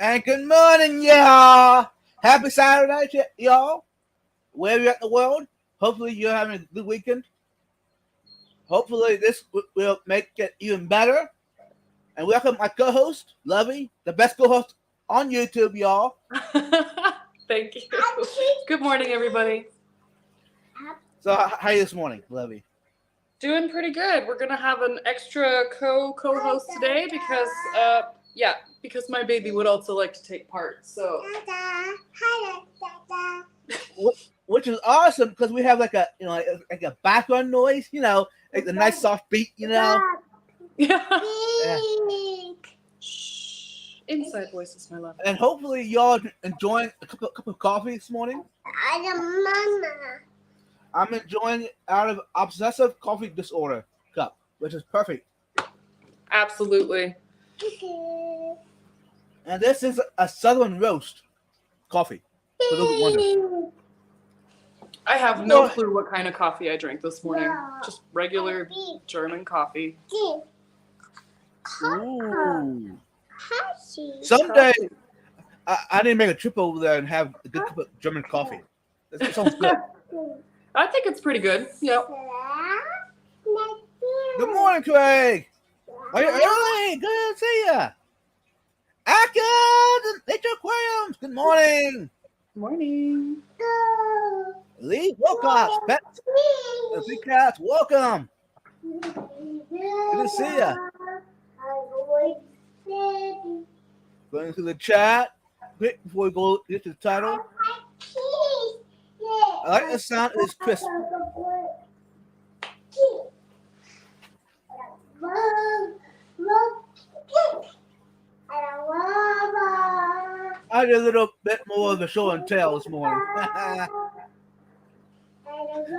And good morning, y'all. Happy Saturday, y'all. Wherever you're at in the world, hopefully you're having a good weekend. Hopefully this will make it even better. And welcome my co-host, Lovey, the best co-host on YouTube, y'all. Thank you. Good morning, everybody. So how are you this morning, Lovey? Doing pretty good. We're gonna have an extra co-host today because my baby would also like to take part. So Which is awesome because we have like a background noise, like the nice soft beat, yeah. Yeah. Shh. Inside voices, my love. And hopefully y'all enjoying a cup of coffee this morning. I'm enjoying it out of obsessive coffee disorder cup, which is perfect. Absolutely. And this is a Southern roast coffee. For those who wonder. I have no clue what kind of coffee I drank this morning. Just regular German coffee. Ooh. Someday, I need to make a trip over there and have a good cup of German coffee. That sounds good. I think it's pretty good. Yep. Good morning, Craig. Are you early? Good to see ya. Atkins, Nature Aquariums. Good morning. Morning. Lee Wilcox, Pets and Big Cats, welcome. Good to see ya. Going through the chat quick before we go get to the title. I like the sound of this crisp. I did a little bit more of the show and tell this morning.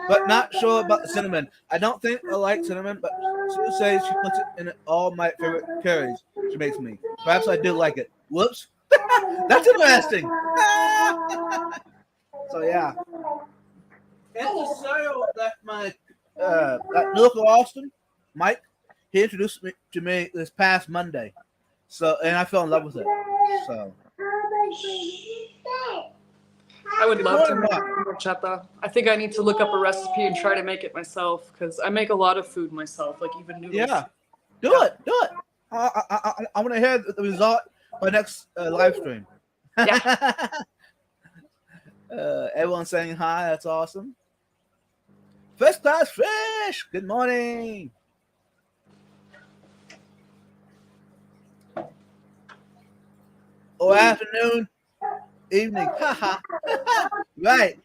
But not sure about the cinnamon. I don't think I like cinnamon, but Sue says she puts it in all my favorite curries she makes me. Perhaps I do like it. Whoops. That's interesting. So yeah. It's so that my that local Austin, Mike, he introduced me to me this past Monday. So and I fell in love with it. So I would love to make horchata. I think I need to look up a recipe and try to make it myself because I make a lot of food myself, like even noodles. Yeah, do it. I want to hear the result by next live stream. Yeah. Everyone's saying hi. That's awesome. First class fish. Good morning. Or afternoon, evening. Haha. Right.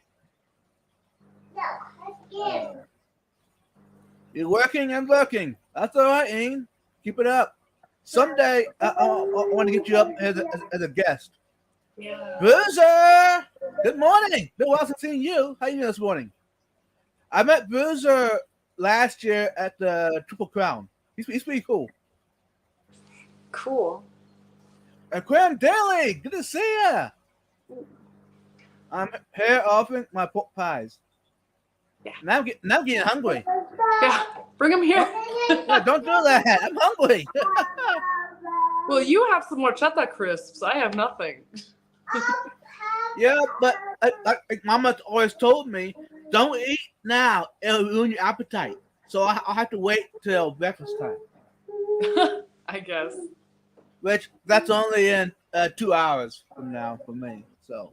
You're working and working. That's all right, Ian. Keep it up. Someday I want to get you up as a guest. Yeah. Bruiser, good morning. Been a while since seeing you. How you doing this morning? I met Bruiser last year at the Triple Crown. He's pretty cool. Cool. And Cram Daily, good to see ya. I'm here offering my pork pies. Yeah. Now getting hungry. Yeah. Bring him here. Yeah, don't do that. I'm hungry. Well, you have some horchata crisps. I have nothing. Yeah, but Mama always told me, don't eat now. It'll ruin your appetite. So I'll have to wait till breakfast time. I guess. Which, that's only in 2 hours from now for me. So.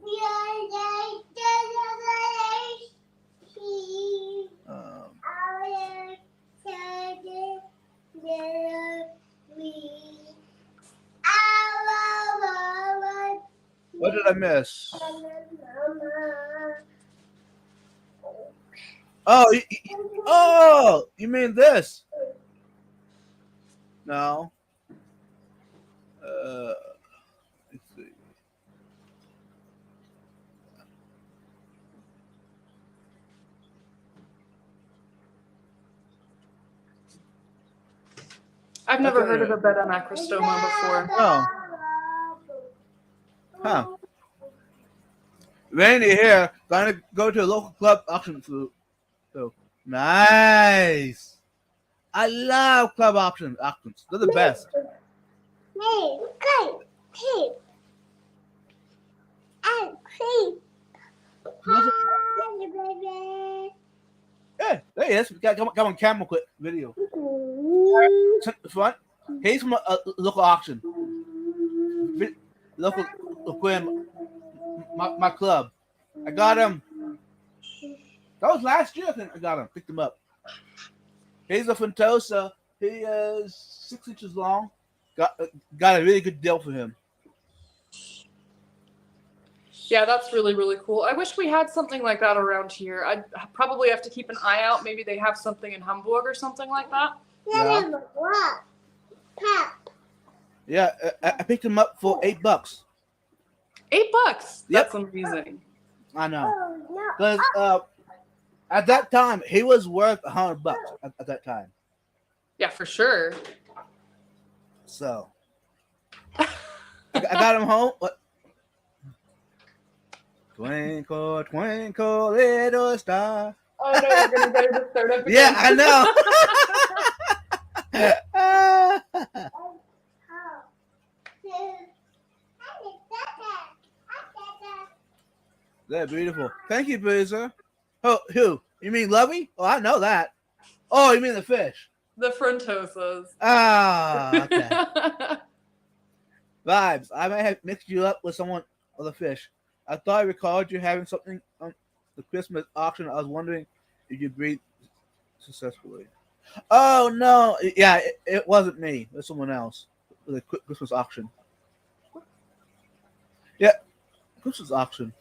What did I miss? Oh, you mean this? No. Let's see. I've never heard of a bed on acrostoma before. Oh. Huh. Randy here. Gonna go to a local club auction so nice. I love club auctions. They're the best. he is. Come on camera, quick video. The front. He's from a local auction. Local aquarium. My club. I got him. That was last year. I think I got him. Picked him up. He's a Fantosa. He is 6 inches long. Got a really good deal for him. Yeah, that's really, really cool. I wish we had something like that around here. I'd probably have to keep an eye out. Maybe they have something in Hamburg or something like that. Yeah, I picked him up for $8. $8? Yep. That's amazing. I know. Because at that time, he was worth $100 at that time. Yeah, for sure. So I got him home. What? Twinkle, twinkle, little star. Oh no, we're gonna get her to start up again. Yeah, I know. They're beautiful. Thank you, Bruiser. Oh, who? You mean Lovey? Oh, I know that. Oh, you mean the fish? The Frontosas. Ah, okay. Vibes. I might have mixed you up with someone or the fish. I thought I recalled you having something on the Christmas auction. I was wondering if you breathed successfully. Oh, no. Yeah, it wasn't me. It was someone else. The Christmas auction. Yeah, Christmas auction.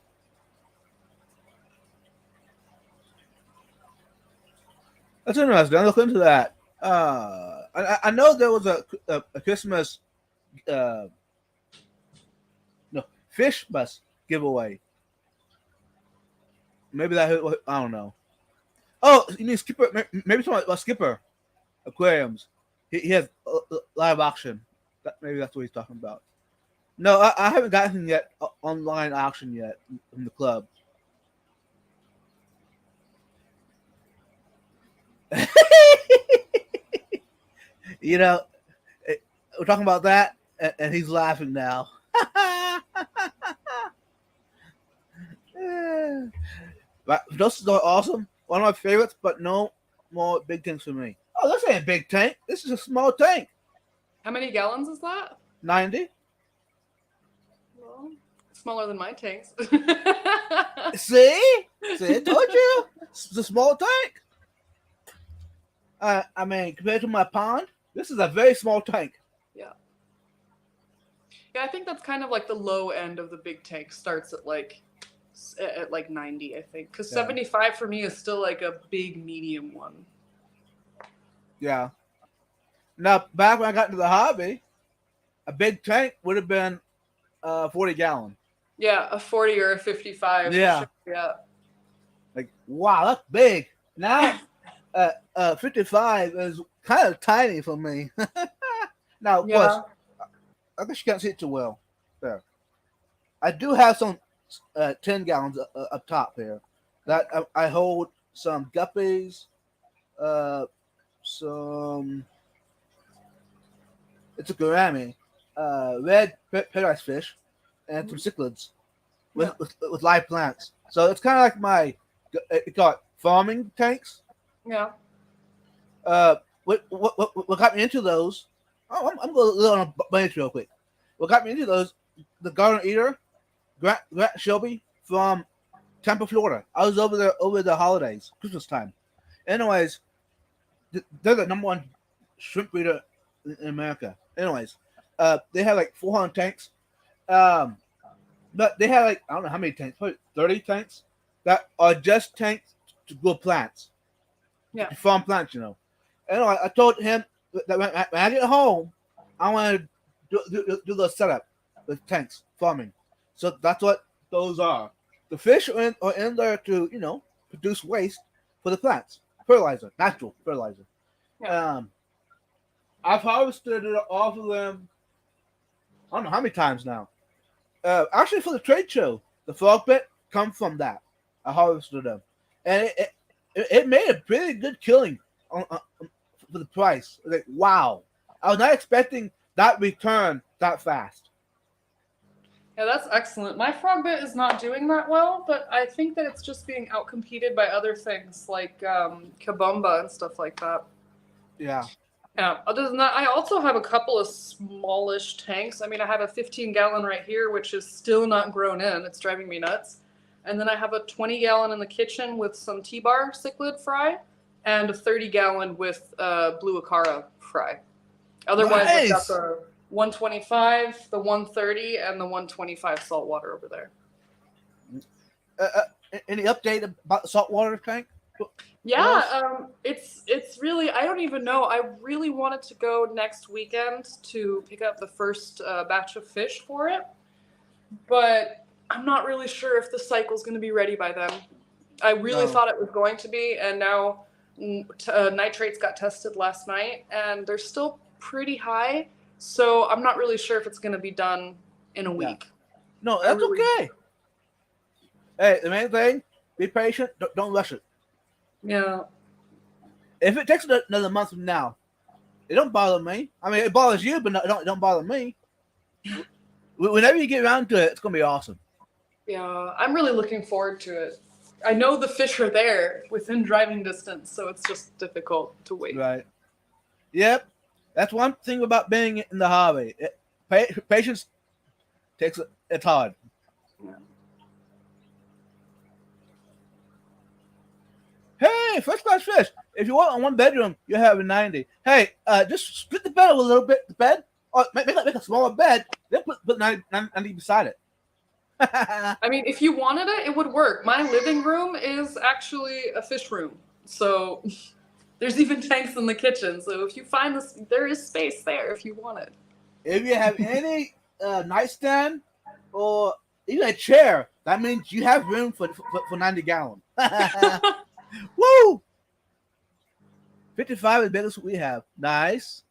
That's interesting. I'll look into that. I know there was a Christmas fish bus giveaway. Maybe that I don't know. Oh, you mean Skipper? Maybe talking about Skipper Aquariums. He has live auction. Maybe that's what he's talking about. No, I haven't gotten yet online auction yet from the club. You know, we're talking about that, and he's laughing now. But those are awesome. One of my favorites, but no more big tanks for me. Oh, this ain't a big tank. This is a small tank. How many gallons is that? 90. Well, smaller than my tanks. See, I told you. It's a small tank. I mean, compared to my pond, this is a very small tank. Yeah. Yeah, I think that's kind of like the low end of the big tank. Starts at like 90, I think. Because 75 for me is still like a big medium one. Yeah. Now, back when I got into the hobby, a big tank would have been 40 gallon. Yeah, a 40 or a 55. Yeah. Sure. Yeah. Like, wow, that's big. Now, 55 is kind of tiny for me. Now, of course, I guess you can't see it too well. There. I do have some 10 gallons up top here that I hold some guppies, some, it's a gourami, red paradise fish, and some cichlids with live plants. So it's kind of like my, it got farming tanks. Yeah. What got me into those? Oh, I'm going to go on a bunny real quick. What got me into those? The Garden Eater, Grant Shelby from Tampa, Florida. I was over there over the holidays, Christmas time. Anyways, they're the number one shrimp breeder in America. Anyways, they have like 400 tanks. But they have like, I don't know how many tanks, probably 30 tanks that are just tanks to grow plants. Yeah. To farm plants, you know. Anyway, I told him that when I get home, I want to do the setup with tanks, farming. So that's what those are. The fish are in there to, you know, produce waste for the plants. Fertilizer, natural fertilizer. Yeah. I've harvested it off of them, I don't know how many times now. Actually, for the trade show, the frog pit come from that. I harvested them. And it made a pretty good killing for the price. Like, wow. I was not expecting that return that fast. Yeah, that's excellent. My frog bit is not doing that well, but I think that it's just being outcompeted by other things like kabumba and stuff like that. Yeah. Yeah. Other than that, I also have a couple of smallish tanks. I mean, I have a 15-gallon right here, which is still not grown in. It's driving me nuts. And then I have a 20-gallon in the kitchen with some T-bar cichlid fry, and a 30-gallon with blue Acara fry. Otherwise, I've got Nice. the 125, the 130, and the 125 saltwater over there. Any update about the saltwater tank? Yeah, it's really, I don't even know. I really wanted to go next weekend to pick up the first batch of fish for it, but I'm not really sure if the cycle's going to be ready by then. I really thought it was going to be, and now nitrates got tested last night, and they're still pretty high, so I'm not really sure if it's going to be done in a week. No, that's okay. Hey, the main thing, be patient. Don't rush it. Yeah. If it takes another month from now, it don't bother me. I mean, it bothers you, but it don't bother me. Whenever you get around to it, it's gonna be awesome. Yeah, I'm really looking forward to it. I know the fish are there within driving distance, so it's just difficult to wait. Right. Yep. That's one thing about being in the hobby. Patience it's hard. Yeah. Hey, first class fish. If you want a one bedroom, you have a 90. Hey, just split the bed a little bit. The bed, or make a smaller bed. Then put 90 beside it. I mean, if you wanted it, it would work. My living room is actually a fish room, so there's even tanks in the kitchen. So if you find this, there is space there if you want it. If you have any nightstand or even a chair, that means you have room for 90 gallon. Woo! 55 is the biggest we have. Nice.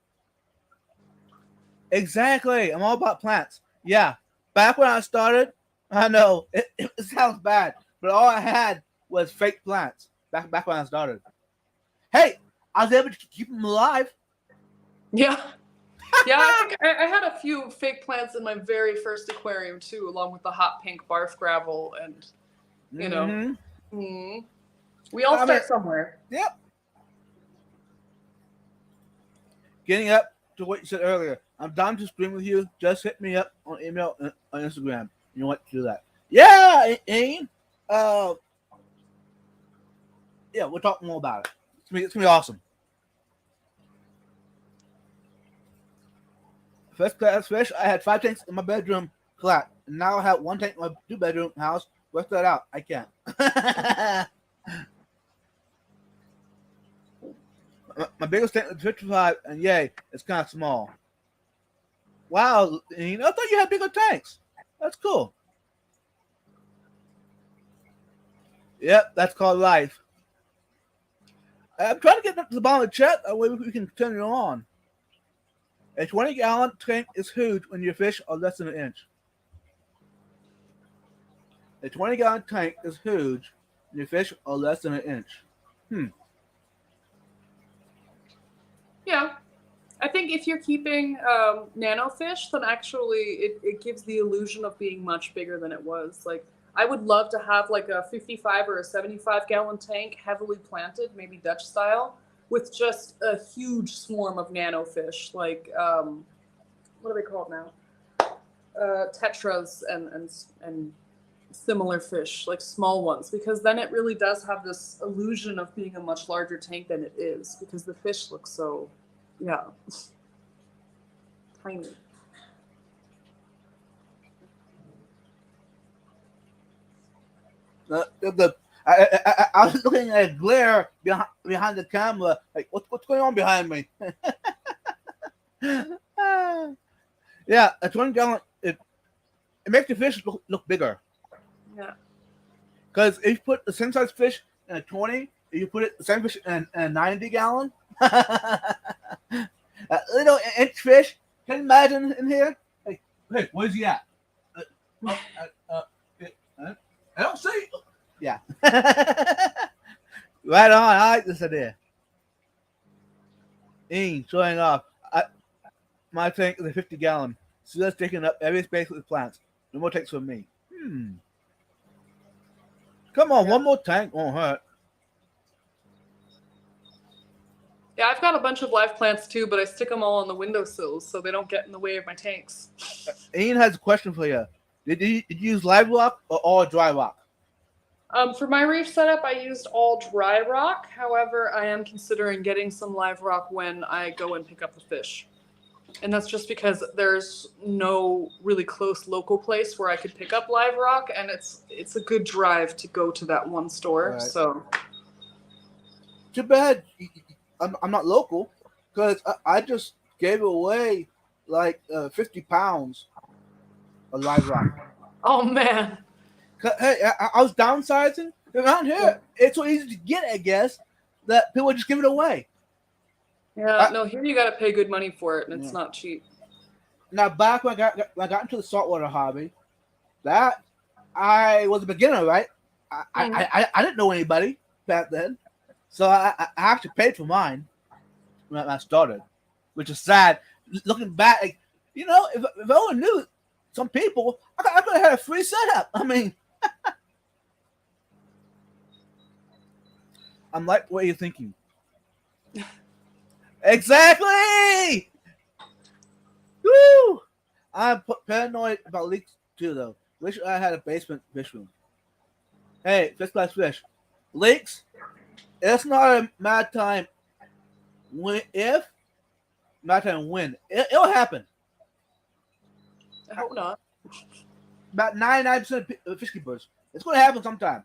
Exactly. I'm all about plants. Yeah. Back when I started, I know it sounds bad, but all I had was fake plants. Back when I started. Hey, I was able to keep them alive. Yeah. Yeah, I think I had a few fake plants in my very first aquarium too, along with the hot pink barf gravel and, you know. Mm-hmm. We all start somewhere. Yep. Getting up to what you said earlier. I'm down to stream with you. Just hit me up on email and on Instagram. You know what to do that. Yeah, Ain. Yeah, we'll talk more about it. It's gonna be awesome. First class fish. I had 5 tanks in my bedroom flat. And now I have 1 tank in my 2-bedroom house. Work that out. I can't. My biggest tank was 55, and yay, it's kind of small. Wow, I thought you had bigger tanks. That's cool. Yep, that's called life. I'm trying to get to the bottom of the chat. That way we can turn it on. A 20-gallon tank is huge when your fish are less than an inch. A 20-gallon tank is huge when your fish are less than an inch. Yeah. I think if you're keeping nano fish, then actually it gives the illusion of being much bigger than it was. Like, I would love to have like a 55 or a 75-gallon tank heavily planted, maybe Dutch style, with just a huge swarm of nano fish. Like, what are they called now? Tetras and similar fish, like small ones, because then it really does have this illusion of being a much larger tank than it is, because the fish look so, yeah, tiny. I was looking at a glare behind the camera. Like, what's going on behind me? Yeah, a 20-gallon, it makes the fish look bigger. Yeah. Because if you put the same size fish in a 20, if you put it the same fish in a 90-gallon, a little inch fish. Can you imagine in here? Hey, where's he at? I don't see. Yeah. Right on. I like this idea. Showing off. My tank is a 50-gallon. So that's taking up every space with plants. No more tanks for me. Come on, Yeah. one more tank won't hurt. Yeah, I've got a bunch of live plants too, but I stick them all on the windowsills so they don't get in the way of my tanks. Ian has a question for you. Did you use live rock or all dry rock? For my reef setup, I used all dry rock. However, I am considering getting some live rock when I go and pick up the fish. And that's just because there's no really close local place where I could pick up live rock, and it's a good drive to go to that one store. Right. So Too bad I'm not local, because I just gave away like 50 pounds of live rock. oh man. Hey, I was downsizing. Around here, it's so easy to get, I guess, that people just give it away. Yeah, no, here you gotta pay good money for it, and it's not cheap. Now, back when I got into the saltwater hobby, that I was a beginner, right? I didn't know anybody back then, so I actually paid for mine when I started, which is sad. Looking back, like, if I only knew some people, I could have had a free setup. I mean, I'm like, what are you thinking? Exactly. Woo! I'm paranoid about leaks too, though. Wish I had a basement fish room. Hey, Fish Class Fish. Leaks, it's not a mad time when, mad time when. It'll happen. I hope not. About 99% of fish keepers. It's going to happen sometime.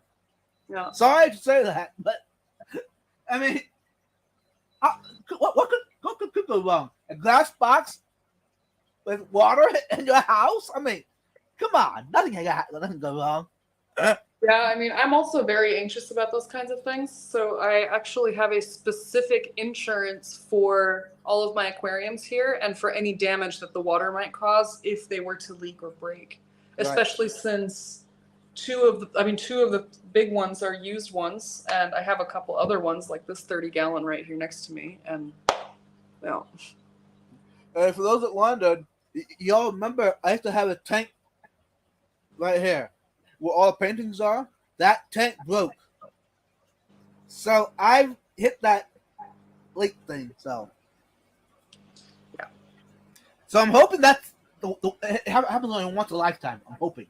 Yeah. Sorry to say that, but I mean, what could go wrong? A glass box with water in your house? I mean, come on, nothing can go wrong. Yeah, I mean, I'm also very anxious about those kinds of things. So I actually have a specific insurance for all of my aquariums here and for any damage that the water might cause if they were to leak or break. Right. Especially since two of the big ones are used ones, and I have a couple other ones like this 30-gallon right here next to me. And well, for those that wondered, y'all remember I used to have a tank right here where all the paintings are. That tank broke, so I've hit that leak thing. So yeah. So I'm hoping that's it happens only once a lifetime. I'm hoping.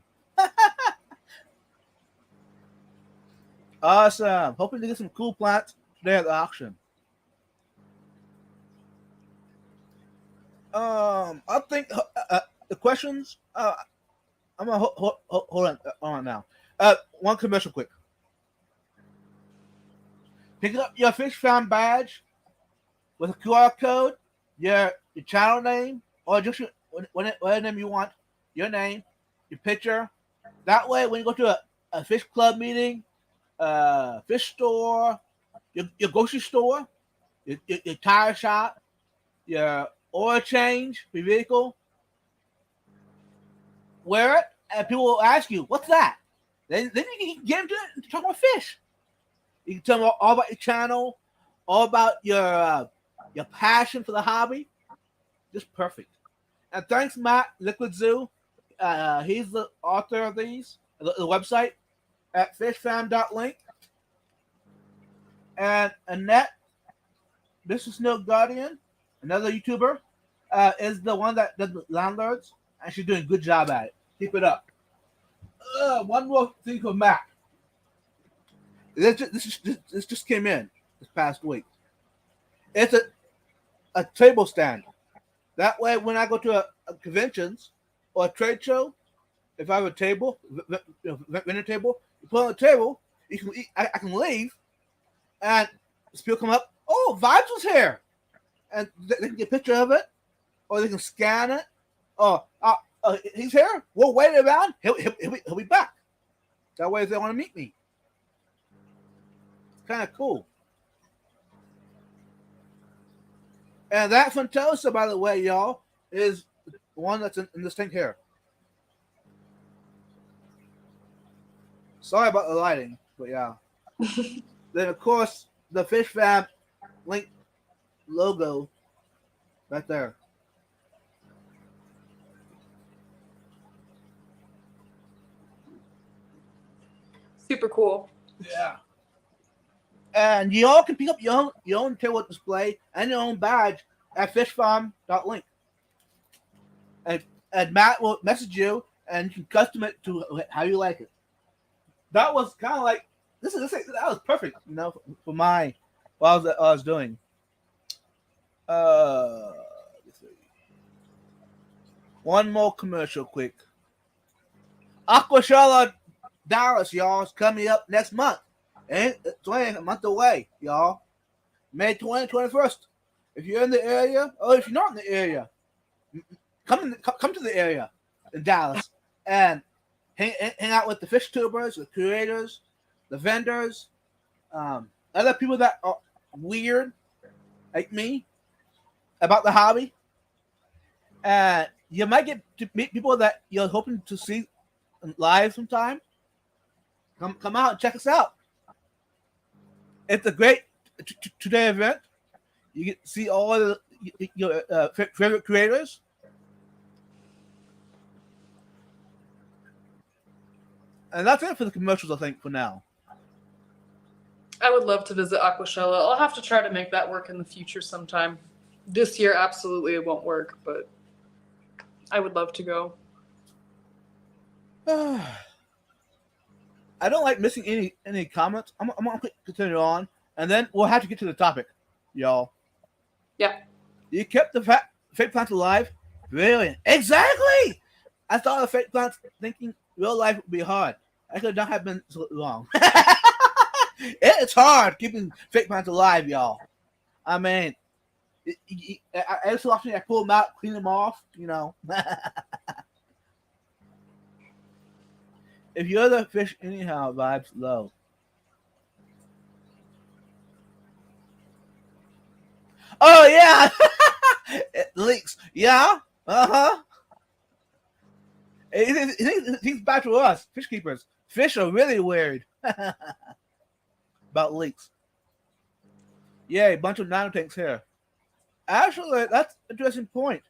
Awesome. Hoping to get some cool plants today at the auction. I think the questions. I'm gonna hold on now. One commercial quick. Pick up your Fish Fam badge with a QR code, your channel name, or just whatever name you want, your name, your picture. That way, when you go to a fish club meeting, fish store, your grocery store, your tire shop, your oil change for your vehicle, wear it, and people will ask you, "What's that?" Then you can get into it and talk about fish. You can tell them all about your channel, all about your passion for the hobby. Just perfect. And thanks, Matt, Liquid Zoo. He's the author of these, the website at fishfam.link. And Annette, this is Snow Guardian, another YouTuber, is the one that does the landlords, and she's doing a good job at it. Keep it up. One more thing for Matt. This just came in this past week. It's a table stand. That way, when I go to a conventions or a trade show, if I have a table, vendor table, you put it on the table, you can eat, I can leave, and people come up. Oh, Vibes was here, and they can get a picture of it, or they can scan it. Oh, he's here. We'll wait around. He'll be back. That way, if they want to meet me, it's kind of cool. And that Fantosa, by the way, y'all, is the one that's in this thing here. Sorry about the lighting, but yeah. Then, of course, the Fish Fam link logo right there. Super cool. Yeah. And you all can pick up your own table display and your own badge at fishfarm.link. And Matt will message you and you can custom it to how you like it. That was kind of like that was perfect, for my what I was doing. Let's see. One more commercial quick. Aquashella Dallas, y'all, is coming up next month. And it's only a month away, y'all. May 21st. If you're in the area, or if you're not in the area, come to the area in Dallas and hang out with the fish tubers, the creators, the vendors, other people that are weird like me about the hobby. And you might get to meet people that you're hoping to see live sometime. Come out and check us out. It's a great two-day event. You get to see all of your favorite creators. And that's it for the commercials, I think, for now. I would love to visit Aquashella. I'll have to try to make that work in the future sometime. This year, absolutely, it won't work, but I would love to go. I don't like missing any comments. I'm gonna continue on, and then we'll have to get to the topic, y'all. Yeah. You kept the fake plants alive. Brilliant. Exactly. I thought of fake plants thinking real life would be hard. I could not have been so wrong. It's hard keeping fake plants alive, y'all. I mean, every so often I pull them out, clean them off, If you're the fish anyhow, vibes low. Oh yeah, it leaks. Yeah, He's back to us, fish keepers. Fish are really weird about leaks. Yay, bunch of nano tanks here. Actually, that's an interesting point.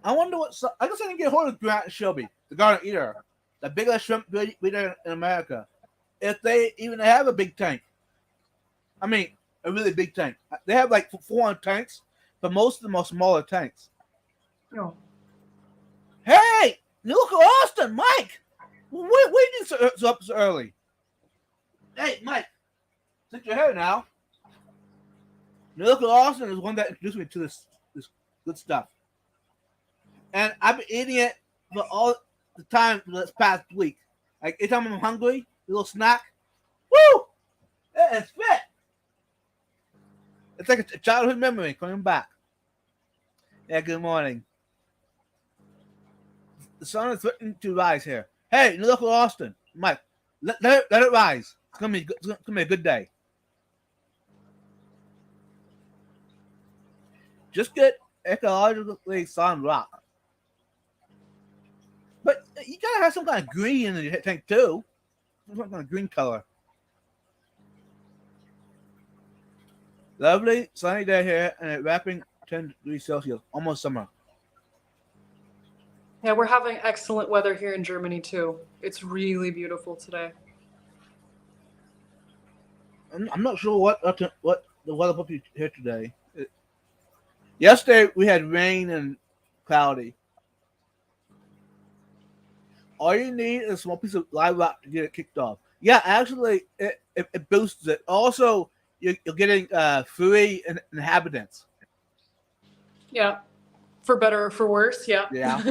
I wonder what. I guess I didn't get a hold of Grant and Shelby, the Garden Eater, the biggest shrimp breeder in America. If they even have a big tank. I mean, a really big tank. They have like 400 tanks, but most of them are smaller tanks. Oh. Hey, look at Austin, Mike. What are you doing up so early? Hey, Mike, sit your hair now. Look at Austin is one that introduced me to this good stuff. And I've been eating it for all the time for this past week. Like anytime I'm hungry, a little snack. Woo! It's fit. It's like a childhood memory coming back. Yeah, good morning. The sun is threatening to rise here. Hey, look at Austin. Mike, let it rise. It's gonna be a good day. Just get ecologically sound rock. But you gotta have some kind of green in your tank too. Some kind of green color. Lovely sunny day here and it's wrapping 10 degrees Celsius, almost summer. Yeah, we're having excellent weather here in Germany too. It's really beautiful today. I'm not sure what the weather will be here today. Yesterday we had rain and cloudy. All you need is a small piece of live rock to get it kicked off. Yeah, actually, it boosts it. Also, you're getting free inhabitants. Yeah, for better or for worse. Yeah. Yeah.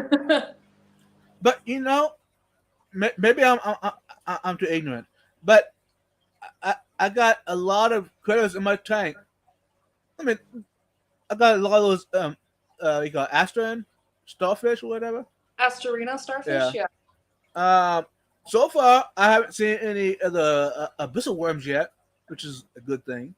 But maybe I'm too ignorant. But I got a lot of critters in my tank. I mean, I got a lot of those you call Astron starfish or whatever. Astorina starfish. Yeah. So far I haven't seen any of the abyssal worms yet, which is a good thing.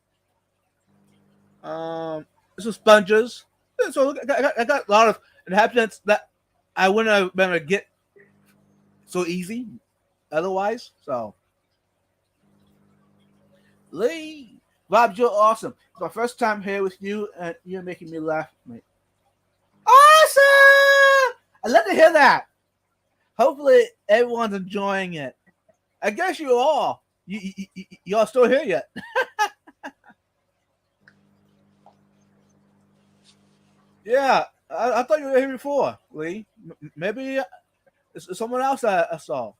Some sponges. So I got a lot of inhabitants that I wouldn't have been able to get so easy otherwise. So Lee, Bob, you're awesome. It's my first time here with you, and you're making me laugh, mate. Awesome! I love to hear that. Hopefully, everyone's enjoying it. I guess you are. Y'all still here yet? Yeah, I thought you were here before, Lee. Maybe it's someone else I saw.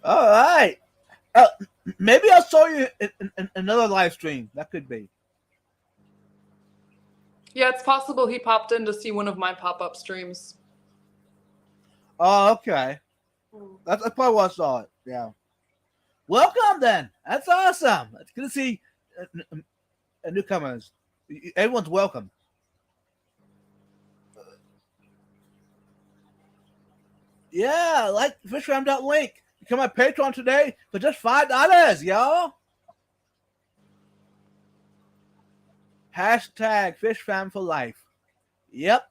All right. Uh, Maybe I saw you in another live stream. That could be. Yeah, it's possible he popped in to see one of my pop-up streams. Oh, okay. That's probably why I saw it. Yeah. Welcome then. That's awesome. It's good to see newcomers. Everyone's welcome. Yeah, like fishram.link. Become my Patreon today for just $5, y'all. Hashtag FishFam for life. Yep.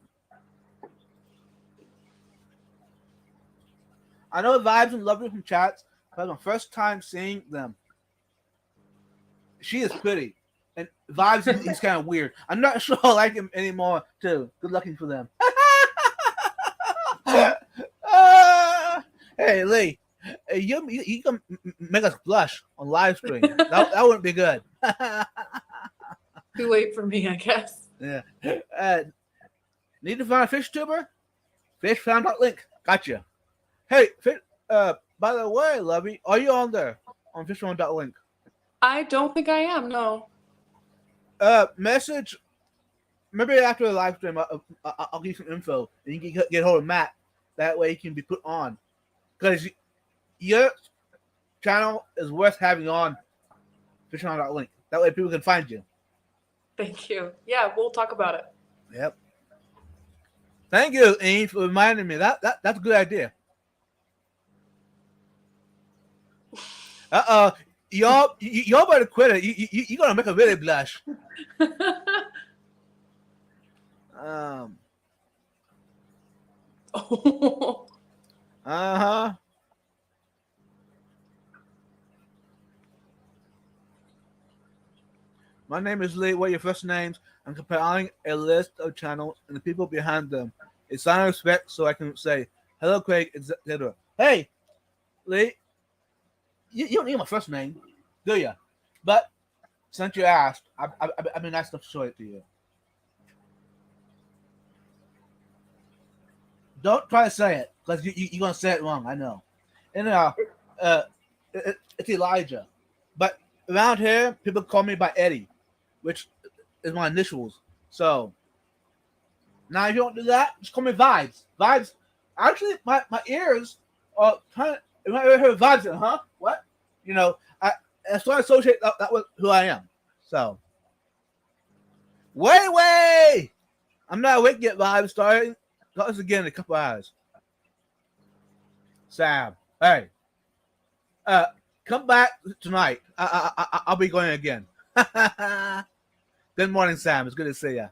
I know Vibes and Lovely from chats, but my first time seeing them. She is pretty. And Vibes, he's kind of weird. I'm not sure I like him anymore, too. Good looking for them. Hey, Lee. You can make us blush on live stream. That wouldn't be good. Too late for me, I guess. Yeah. Need to find a fish tuber? Fishfound.link. Gotcha. Hey, by the way, Lovey, are you on there on fishfound.link? I don't think I am, no. Message. Maybe after the live stream, I'll give you some info and you can get hold of Matt. That way he can be put on. Because your channel is worth having on fishfound.link. That way people can find you. Thank you. Yeah, we'll talk about it. Yep. Thank you, Ian, for reminding me. That's a good idea. Y'all better quit it. You're gonna make a really blush. Uh-huh. My name is Lee. What are your first names? I'm compiling a list of channels and the people behind them. It's sign of respect so I can say, hello, Craig, etc. Hey, Lee, you don't need my first name, do you? But since you asked, I've been nice enough to show it to you. Don't try to say it, because you're going to say it wrong, I know. And it's Elijah. But around here, people call me by Eddie, which is my initials. So, now if you don't do that, just call me Vibes. Vibes. Actually, my ears are kind of, if I ever heard Vibes, huh? What? You know, I so I associate that with who I am. So, way! I'm not awake yet, Vibes. Starting. Got us again in a couple hours. Sam, hey, come back tonight. I'll be going again. Good morning, Sam. It's good to see you.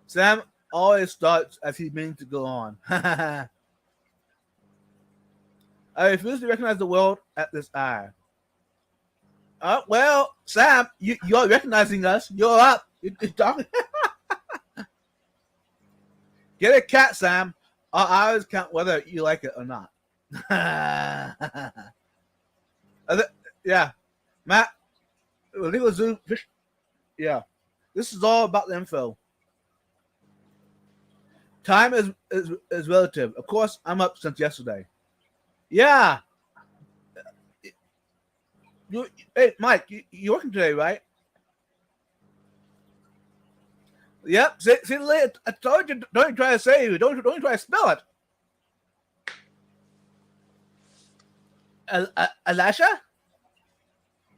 Sam always starts as he means to go on. I refuse to recognize the world at this hour. Well, Sam, you're recognizing us. You're up. You're talking. Get a cat, Sam. Our eyes count whether you like it or not. Yeah, Matt. Legal Zoo. Fish. Yeah, this is all about the info. Time is relative. Of course, I'm up since yesterday. Yeah. Hey, Mike, you're working today, right? Yep. See, I told you, don't even try to say it. Don't even try to spell it. Elisha?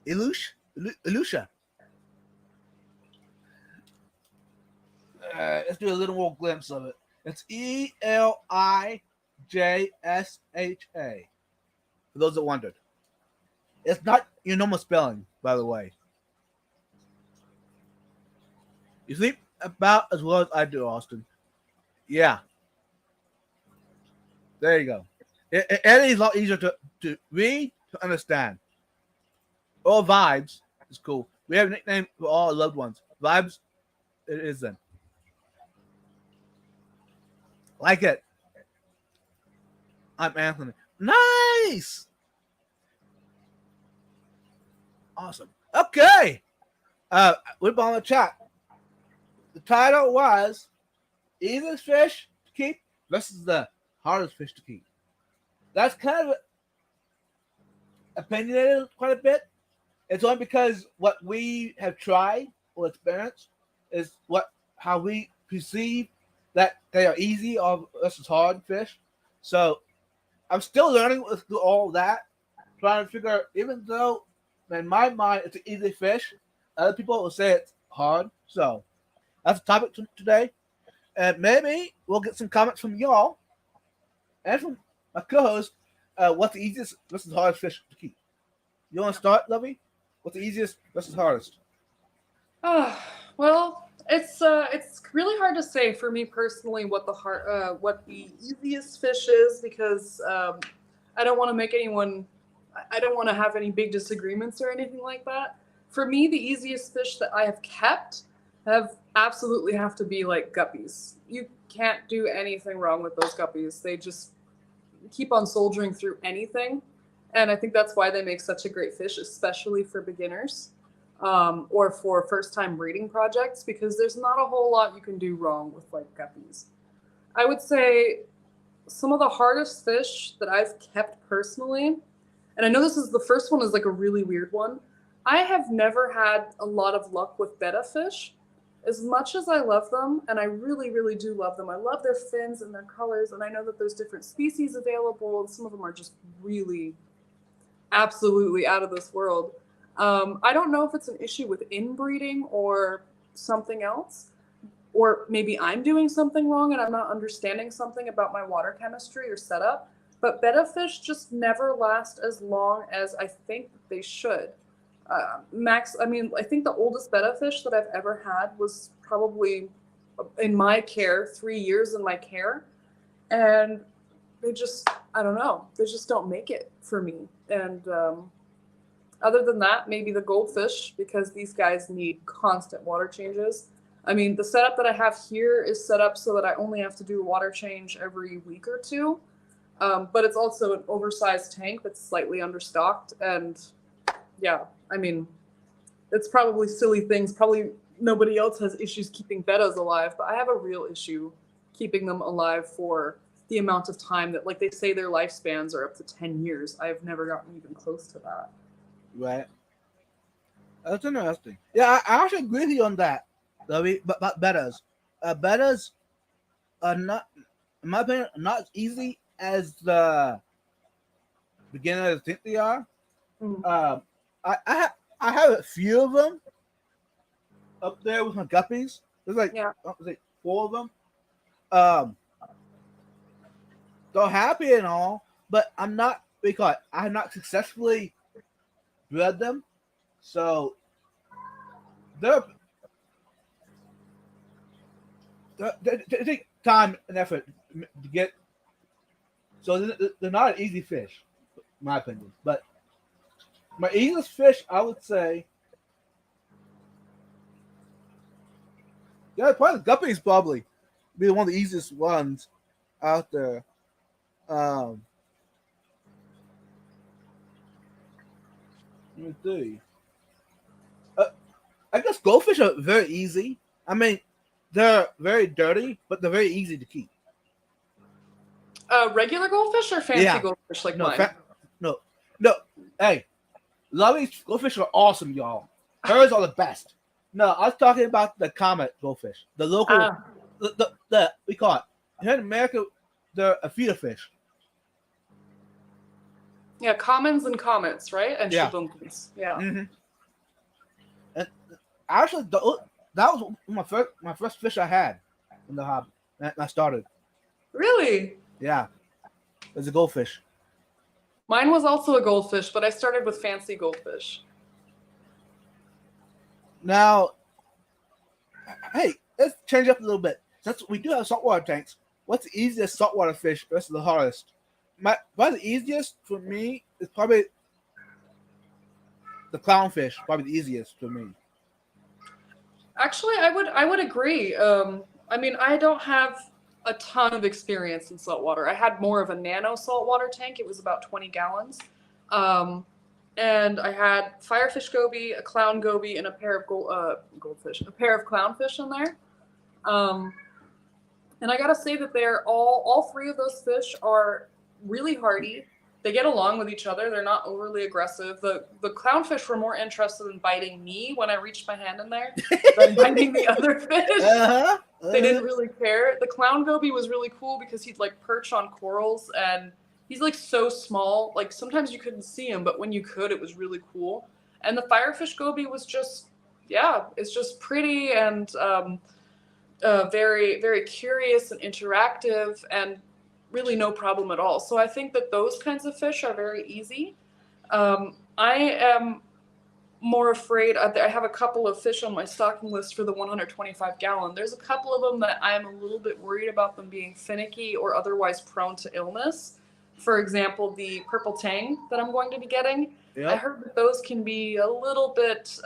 Elusha. Let's do a little more glimpse of it. It's Elijsha. For those that wondered. It's not your normal spelling, by the way. You sleep about as well as I do, Austin. Yeah. There you go. Eddie is a lot easier to read, to understand. Or Vibes is cool. We have a nickname for all our loved ones. Vibes, it is then. Like it. I'm Anthony. Nice! Awesome. Okay. We're on the chat. The title was Easiest Fish to Keep versus the Hardest Fish to Keep. That's kind of opinionated quite a bit. It's only because what we have tried or experienced is how we perceive that they are easy or versus hard fish. So I'm still learning through all that, trying to figure out, even though in my mind it's an easy fish, other people will say it's hard. So that's the topic today. And maybe we'll get some comments from y'all and from my co-host. What's the easiest versus hardest fish to keep? You want to start, Lovey? What's the easiest versus hardest? Well, it's really hard to say for me personally what the easiest fish is, because I don't want to make anyone. I don't want to have any big disagreements or anything like that. For me, the easiest fish that I have kept absolutely have to be like guppies. You can't do anything wrong with those guppies. They just keep on soldiering through anything. And I think that's why they make such a great fish, especially for beginners or for first-time breeding projects, because there's not a whole lot you can do wrong with like guppies. I would say some of the hardest fish that I've kept personally, and I know this is the first one is like a really weird one. I have never had a lot of luck with betta fish. As much as I love them, and I really, really do love them, I love their fins and their colors, and I know that there's different species available, and some of them are just really absolutely out of this world. I don't know if it's an issue with inbreeding or something else, or maybe I'm doing something wrong and I'm not understanding something about my water chemistry or setup, but betta fish just never last as long as I think they should. I think the oldest betta fish that I've ever had was probably in my care, 3 years in my care. And they just, I don't know, they just don't make it for me. And other than that, maybe the goldfish, because these guys need constant water changes. I mean, the setup that I have here is set up so that I only have to do a water change every week or two. But it's also an oversized tank that's slightly understocked. And yeah, I mean, it's probably silly things. Probably nobody else has issues keeping bettas alive, but I have a real issue keeping them alive for the amount of time that, like, they say their lifespans are up to 10 years. I've never gotten even close to that. Right. That's interesting. Yeah, I actually agree with you on that, Lovey, but bettas. Bettas are not, in my opinion, not as easy as the beginners think they are. Mm. I have a few of them up there with my guppies. There's like 4 of them. They're happy and all, but I'm not, because I have not successfully bred them, so they take time and effort to get. So they're not an easy fish, in my opinion. But my easiest fish, I would say, yeah, probably the guppies probably be one of the easiest ones out there. Let me see. I guess goldfish are very easy. I mean, they're very dirty, but they're very easy to keep. Regular goldfish or fancy goldfish like mine? No. Hey, Lovey's goldfish are awesome, y'all. Hers are the best. No, I was talking about the comet goldfish, the local, the we call it here in America. They're a feeder fish. Yeah, commons and comets, right? And shaboomkins. Yeah. Mm-hmm. And actually, that was my first fish I had in the hobby. And I started. Really? Yeah, it was a goldfish. Mine was also a goldfish, but I started with fancy goldfish. Now, hey, let's change up a little bit. Since we do have saltwater tanks, what's the easiest saltwater fish versus the hardest? Probably the easiest for me is probably the clownfish. Probably the easiest for me. Actually, I would agree. I mean, I don't have a ton of experience in saltwater. I had more of a nano saltwater tank. It was about 20 gallons. And I had firefish goby, a clown goby, and a pair of goldfish, a pair of clownfish in there. And I gotta say that they're all three of those fish are really hardy. They get along with each other. They're not overly aggressive. The clownfish were more interested in biting me when I reached my hand in there than biting the other fish. They didn't really care. The clown goby was really cool because he'd like perch on corals and he's like so small. Like sometimes you couldn't see him, but when you could, it was really cool. And the firefish goby was just, yeah, it's just pretty and very, very curious and interactive and really no problem at all. So I think that those kinds of fish are very easy. I am more afraid. I have a couple of fish on my stocking list for the 125 gallon. There's a couple of them that I'm a little bit worried about them being finicky or otherwise prone to illness. For example, the purple tang that I'm going to be getting. Yep. I heard that those can be a little bit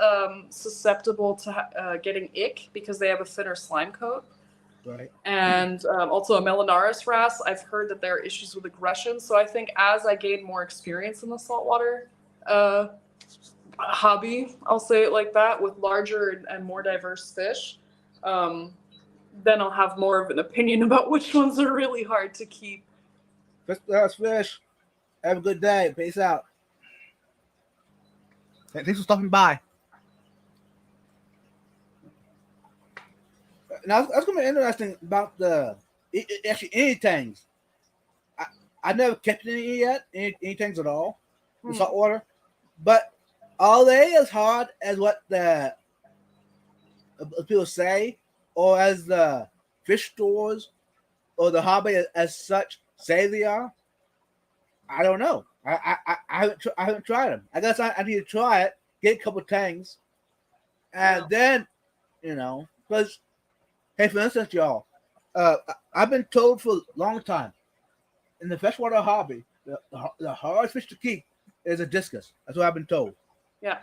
susceptible to getting ick because they have a thinner slime coat. Right. And also a Melanaris wrasse. I've heard that there are issues with aggression. So I think as I gain more experience in the saltwater hobby, I'll say it like that, with larger and more diverse fish, then I'll have more of an opinion about which ones are really hard to keep. First fish. Have a good day. Peace out. Thanks for stopping by. Now, that's going to be interesting about actually any tangs. I never kept any yet, any tangs at all, in saltwater. But are they as hard as what the people say, or as the fish stores or the hobby as such say they are? I don't know. I haven't tried them. I guess I need to try it, get a couple tangs, and then, because. Hey, for instance, y'all, I've been told for a long time in the freshwater hobby, the hardest fish to keep is a discus. That's what I've been told. Yeah.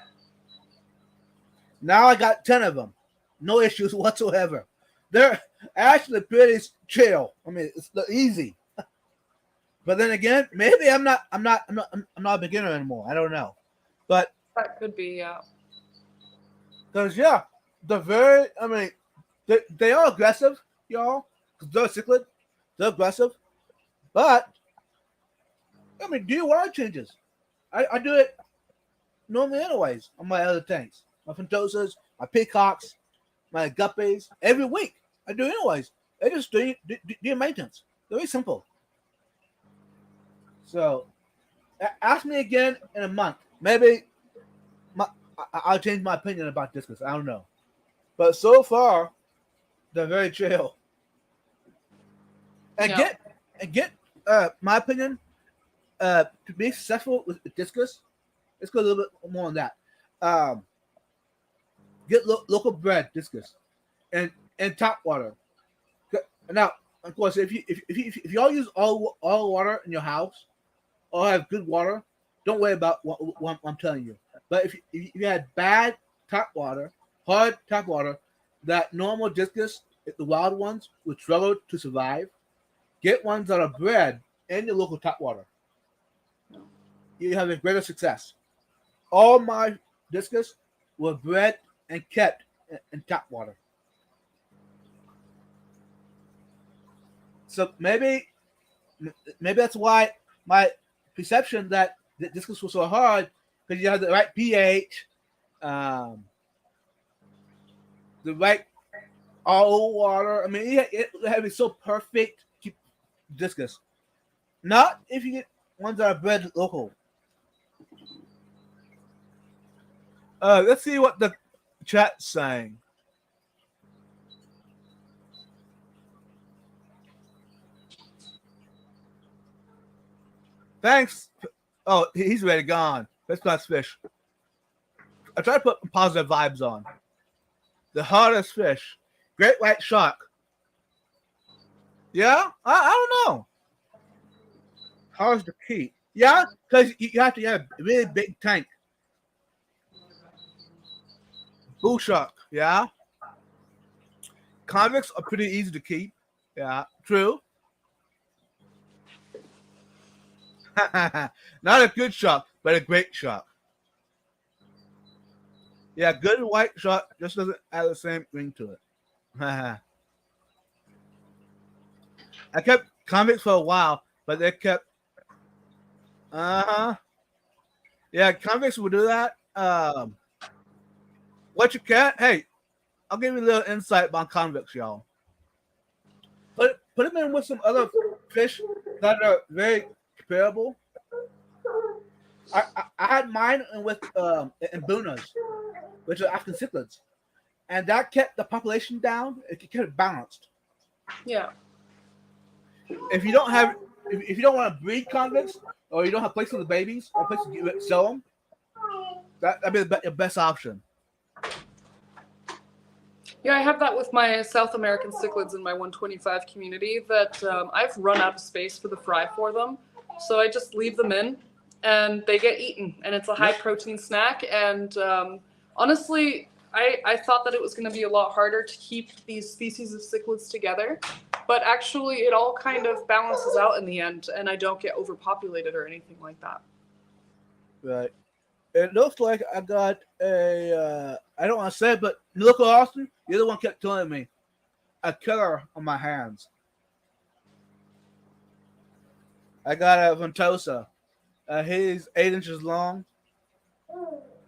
Now I got 10 of them, no issues whatsoever. They're actually pretty chill. I mean, it's easy. But then again, maybe I'm not a beginner anymore. I don't know, but that could be, yeah. Because they are aggressive, y'all. They're cichlid. They're aggressive. But, do your water changes. I do it normally anyways on my other tanks. My Fentosas, my peacocks, my guppies. Every week. I do it anyways. I just do maintenance. Very simple. So, ask me again in a month. Maybe I'll change my opinion about discus. I don't know. But so far, they're very chill. And get my opinion, to be successful with discus, let's go a little bit more on that. Get local bred discus and top water. Now, of course, if y'all use all water in your house or have good water, don't worry about what I'm telling you. But if you had bad top water, hard top water, that normal discus, the wild ones, would struggle to survive. Get ones that are bred in your local top water. You have a greater success. All my discus were bred and kept in top water. So maybe that's why my perception that the discus was so hard, because you have the right pH, the right all water. It had to be so perfect to keep discus. Not if you get ones that are bred local. Let's see what the chat's saying. Thanks. Oh, he's already gone. Let's class fish. I try to put positive vibes on. The hardest fish. Great white shark. Yeah, I don't know. How's the keep? Yeah, because you have to have a really big tank. Bull shark. Yeah. Convicts are pretty easy to keep. Yeah, true. Not a good shark, but a great shark. Yeah, good white shark just doesn't have the same ring to it. I kept convicts for a while, but they kept. Uh huh. Yeah, convicts will do that. What you can? Hey, I'll give you a little insight on convicts, y'all. Put them in with some other fish that are very comparable. I had mine with in Bunas, which are African cichlids, and that kept the population down. It kept it balanced. Yeah. If you don't have, if you don't want to breed convicts, or you don't have place for the babies, or place to sell them, that'd be your best option. Yeah, I have that with my South American cichlids in my 125 community that I've run out of space for the fry for them. So I just leave them in and they get eaten. And it's a high protein snack. And honestly, I thought that it was going to be a lot harder to keep these species of cichlids together. But actually, it all kind of balances out in the end. And I don't get overpopulated or anything like that. Right. It looks like I got a, I don't want to say it, but look, Austin, you're the one kept telling me, a killer on my hands. I got a Ventosa. He's 8 inches long.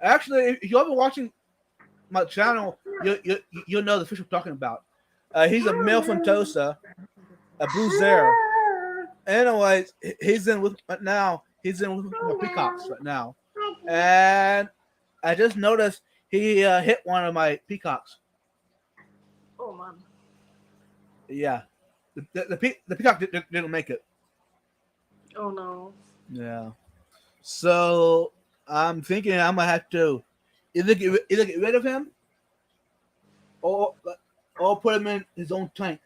Actually, if you've been watching my channel, you'll know the fish I'm talking about. He's a male Ventosa, a blue Zare. Anyways, he's in with now. He's in with my peacocks right now. And I just noticed he hit one of my peacocks. Oh, man. Yeah. The peacock didn't make it. Oh, no. Yeah. So I'm thinking I'm going to have to either get rid of him or put him in his own tank.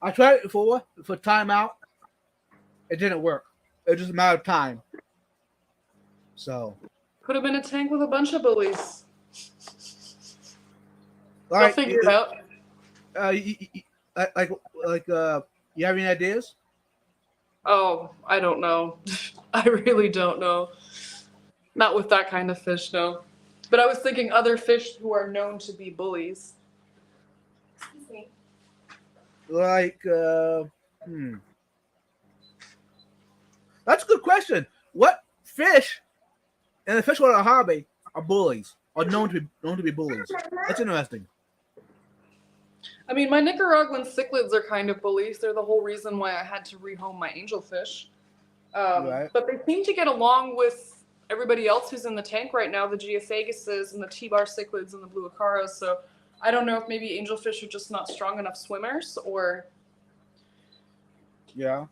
I tried it before for timeout. It didn't work. It was just a matter of time. So put him in a tank with a bunch of bullies. They'll figure it out. You have any ideas? Oh, I don't know. I really don't know. Not with that kind of fish, no. But I was thinking other fish who are known to be bullies. Excuse me. That's a good question. What fish in the freshwater hobby are bullies? Are known to be bullies? That's interesting. I mean, my Nicaraguan cichlids are kind of bullies. They're the whole reason why I had to rehome my angelfish. Right. But they seem to get along with everybody else who's in the tank right now, the Geophaguses and the T-bar cichlids and the blue acaras. So I don't know if maybe angelfish are just not strong enough swimmers or... Yeah.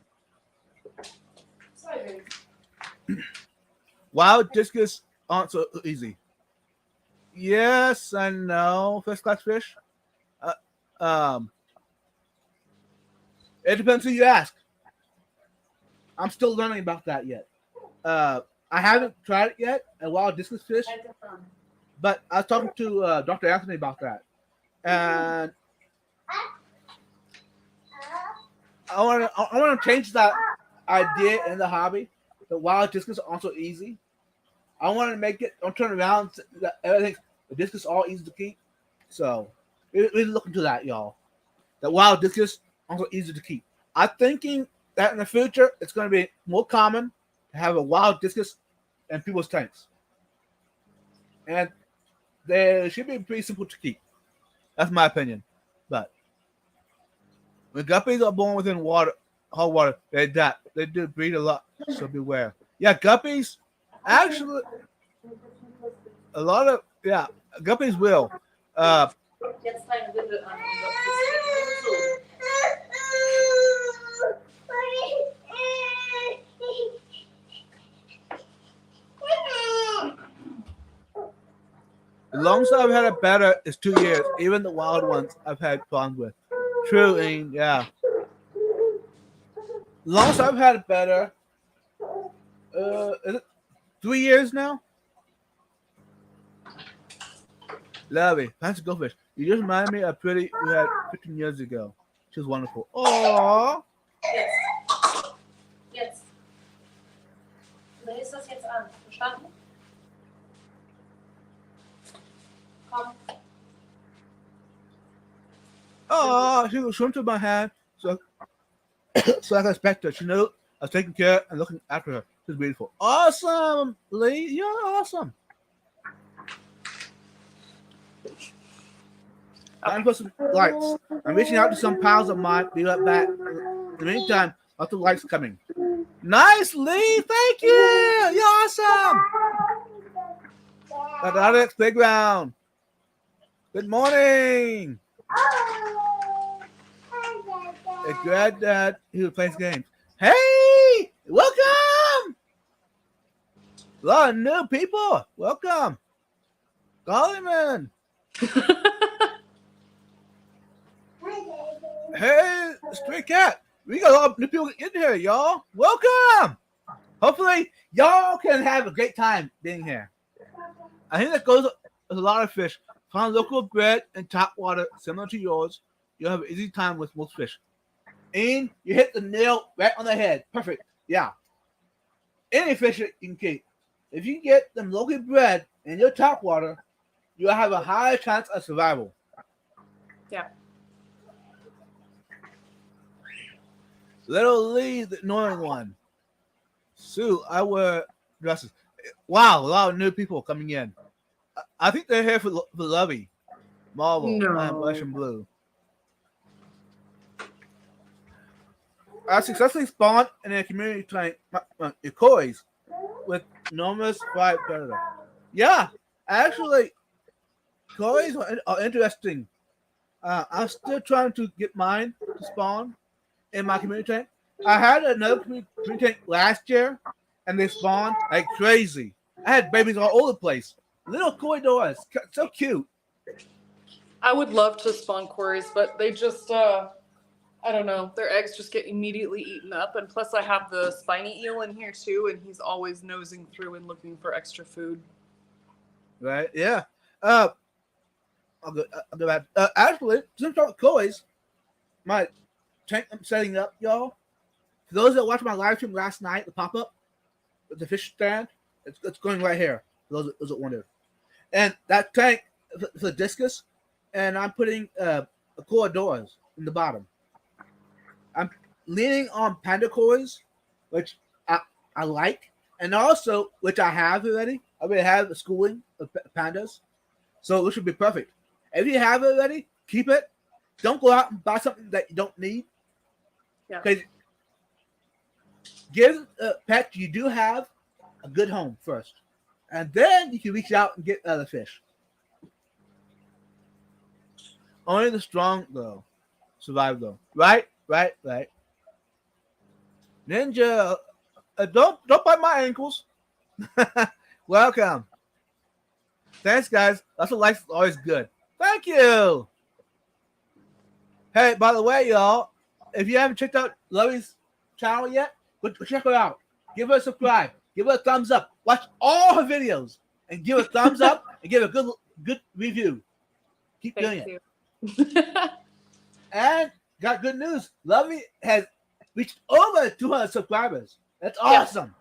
Wild discus aren't so easy. Yes and no. First class fish. It depends who you ask. I'm still learning about that yet. I haven't tried it yet, a wild discus fish. But I was talking to Dr. Anthony about that, and I want to change that idea in the hobby. The wild discus are also easy. I want to make it. Don't turn around. Everything. The discus is all easy to keep. So we look into that, y'all. The wild discus also easy to keep. I'm thinking that in the future it's going to be more common to have a wild discus in people's tanks, and they should be pretty simple to keep. That's my opinion. But when guppies are born within hot water, they adapt. They do breed a lot, so beware. Yeah, guppies. Actually, a lot of guppies will. The longest I've had it better is 2 years. Even the wild ones I've had problems with. True, Ian, yeah. Longest I've had it better. Is it 3 years now? Lovely. Fancy goldfish. You just reminded me of Pretty we had 15 years ago. She was wonderful. Aww. Jetzt. Jetzt. Du drehst das jetzt an. Verstanden? Komm. Oh, she was swimming to my hand, so so I could expect her. She knew I was taking care and looking after her. She was beautiful. Awesome, Lee. You're awesome. I'm put some lights. I'm reaching out to some pals of mine. Be right back. In the meantime, lots of lights coming. Nice, Lee. Thank you. You're awesome. At the Alex Playground. Good morning. A glad that he plays games. Hey, welcome. A lot of new people. Welcome. Gollyman. Hey, Stray Cat. We got a lot of new people in here, y'all. Welcome. Hopefully, y'all can have a great time being here. I think that goes with a lot of fish. Find local bread and top water similar to yours. You'll have an easy time with most fish. And you hit the nail right on the head. Perfect. Yeah. Any fish that you can keep. If you get them locally bred in your top water, you'll have a higher chance of survival. Yeah. Little Lee, the annoying one. Sue, I wear dresses. Wow, a lot of new people coming in. I think they're here for Lovey, Marvel, and Flesh and Blue. I successfully spawned in a community train Ikoris with enormous fried predator. Yeah, actually, Ikoris are interesting. I'm still trying to get mine to spawn in my community tank. I had another community tank last year, and they spawned like crazy. I had babies all over the place. Little corridors, so cute. I would love to spawn quarries, but they just, I don't know, their eggs just get immediately eaten up. And plus, I have the spiny eel in here too, and he's always nosing through and looking for extra food. Right? Yeah. I'll go back. Actually, since I'm toys, my tank I'm setting up, y'all. For those that watched my live stream last night, the pop up with the fish stand, it's going right here. For those that wondered. And that tank for the discus, and I'm putting corridors in the bottom. I'm leaning on panda koi, which I like, and also which I have already. I already have a schooling of pandas, so it should be perfect. If you have it already, keep it. Don't go out and buy something that you don't need. Yeah. Because give pets you do have a good home first, and then you can reach out and get other fish. Only the strong though survive though. Right. Ninja, don't bite my ankles. Welcome. Thanks, guys. That's what life's always good. Thank you. Hey, by the way, y'all, if you haven't checked out Lovey's channel yet, go check her out. Give her a subscribe. Give her a thumbs up. Watch all her videos and give a thumbs up and give a good review. Keep doing it. And got good news. Lovey has reached over 200 subscribers. That's awesome.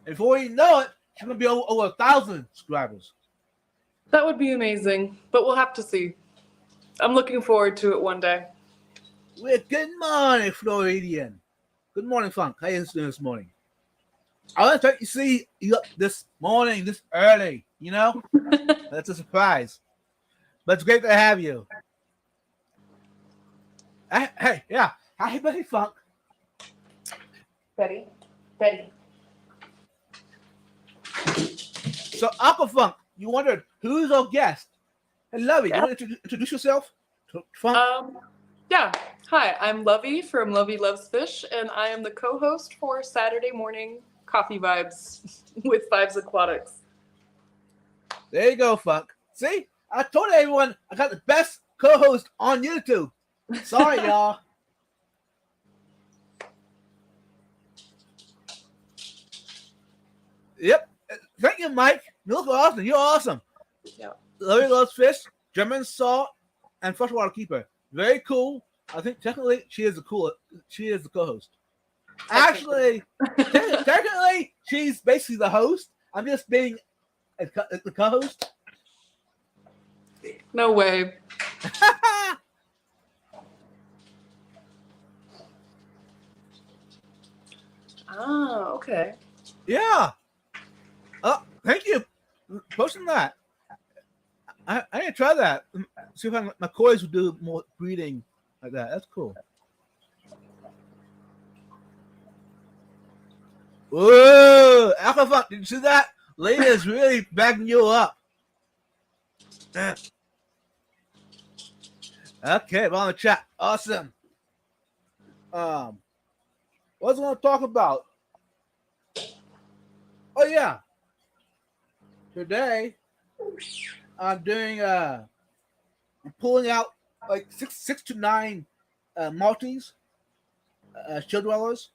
And before you know it, she's going to be over 1,000 subscribers. That would be amazing, but we'll have to see. I'm looking forward to it one day. Well, good morning, Floridian. Good morning, Funk. How you doing this morning? I want to see you up this morning, this early. You know, that's a surprise. But it's great to have you. Hey, yeah. Hi, Betty Funk. Betty. So, Aqua Funk, you wondered who's our guest? Hey, Lovey, you want to introduce yourself? Funk? Yeah. Hi, I'm Lovey from Lovey Loves Fish, and I am the co-host for Saturday Morning Coffee Vibes with Vibes Aquatics. There you go, Funk. See? I told everyone I got the best co-host on YouTube. Sorry, y'all. Yep. Thank you, Mike. You look awesome. You're awesome. Yeah. Larry loves fish, German salt, and freshwater keeper. Very cool. I think technically she is the co-host. Actually, technically she's basically the host. I'm just being the co-host. No way. Ah, okay. Yeah. Oh, thank you for posting that. I need to try that. See if my koi's will do more breeding like that. That's cool. Whoa, Alpha, did you see that? Lady is really backing you up. Okay, well, on the chat. Awesome. What was I going to talk about? Oh, yeah. Today, I'm doing, I'm pulling out like six to nine Maltese shield dwellers.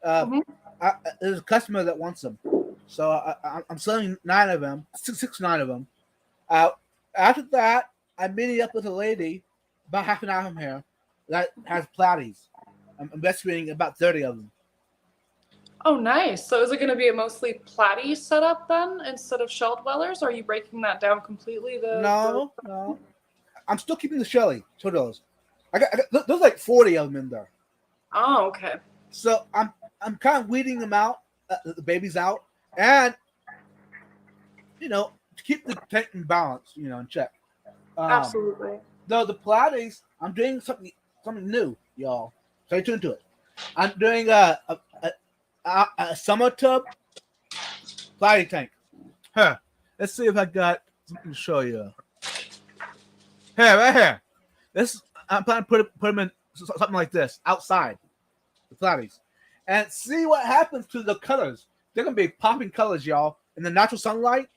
There's a customer that wants them. So I'm selling 9 of them, 9 of them. After that, I'm meeting up with a lady about half an hour from here that has platies. I'm investigating about 30 of them. Oh, nice. So is it going to be a mostly platy setup then instead of shell dwellers? Or are you breaking that down completely? No. I'm still keeping the Shelly dwellers. I got there's like 40 of them in there. Oh, okay. So I'm kind of weeding them out, the babies out, and to keep the tank in balance, in check. Absolutely. Though the platies, I'm doing something new, y'all. Stay tuned to it. I'm doing a summer tub platy tank. Here, let's see if I got something to show you. Here, right here. I'm planning to put them in something like this outside the platies, and see what happens to the colors. They're gonna be popping colors, y'all, in the natural sunlight,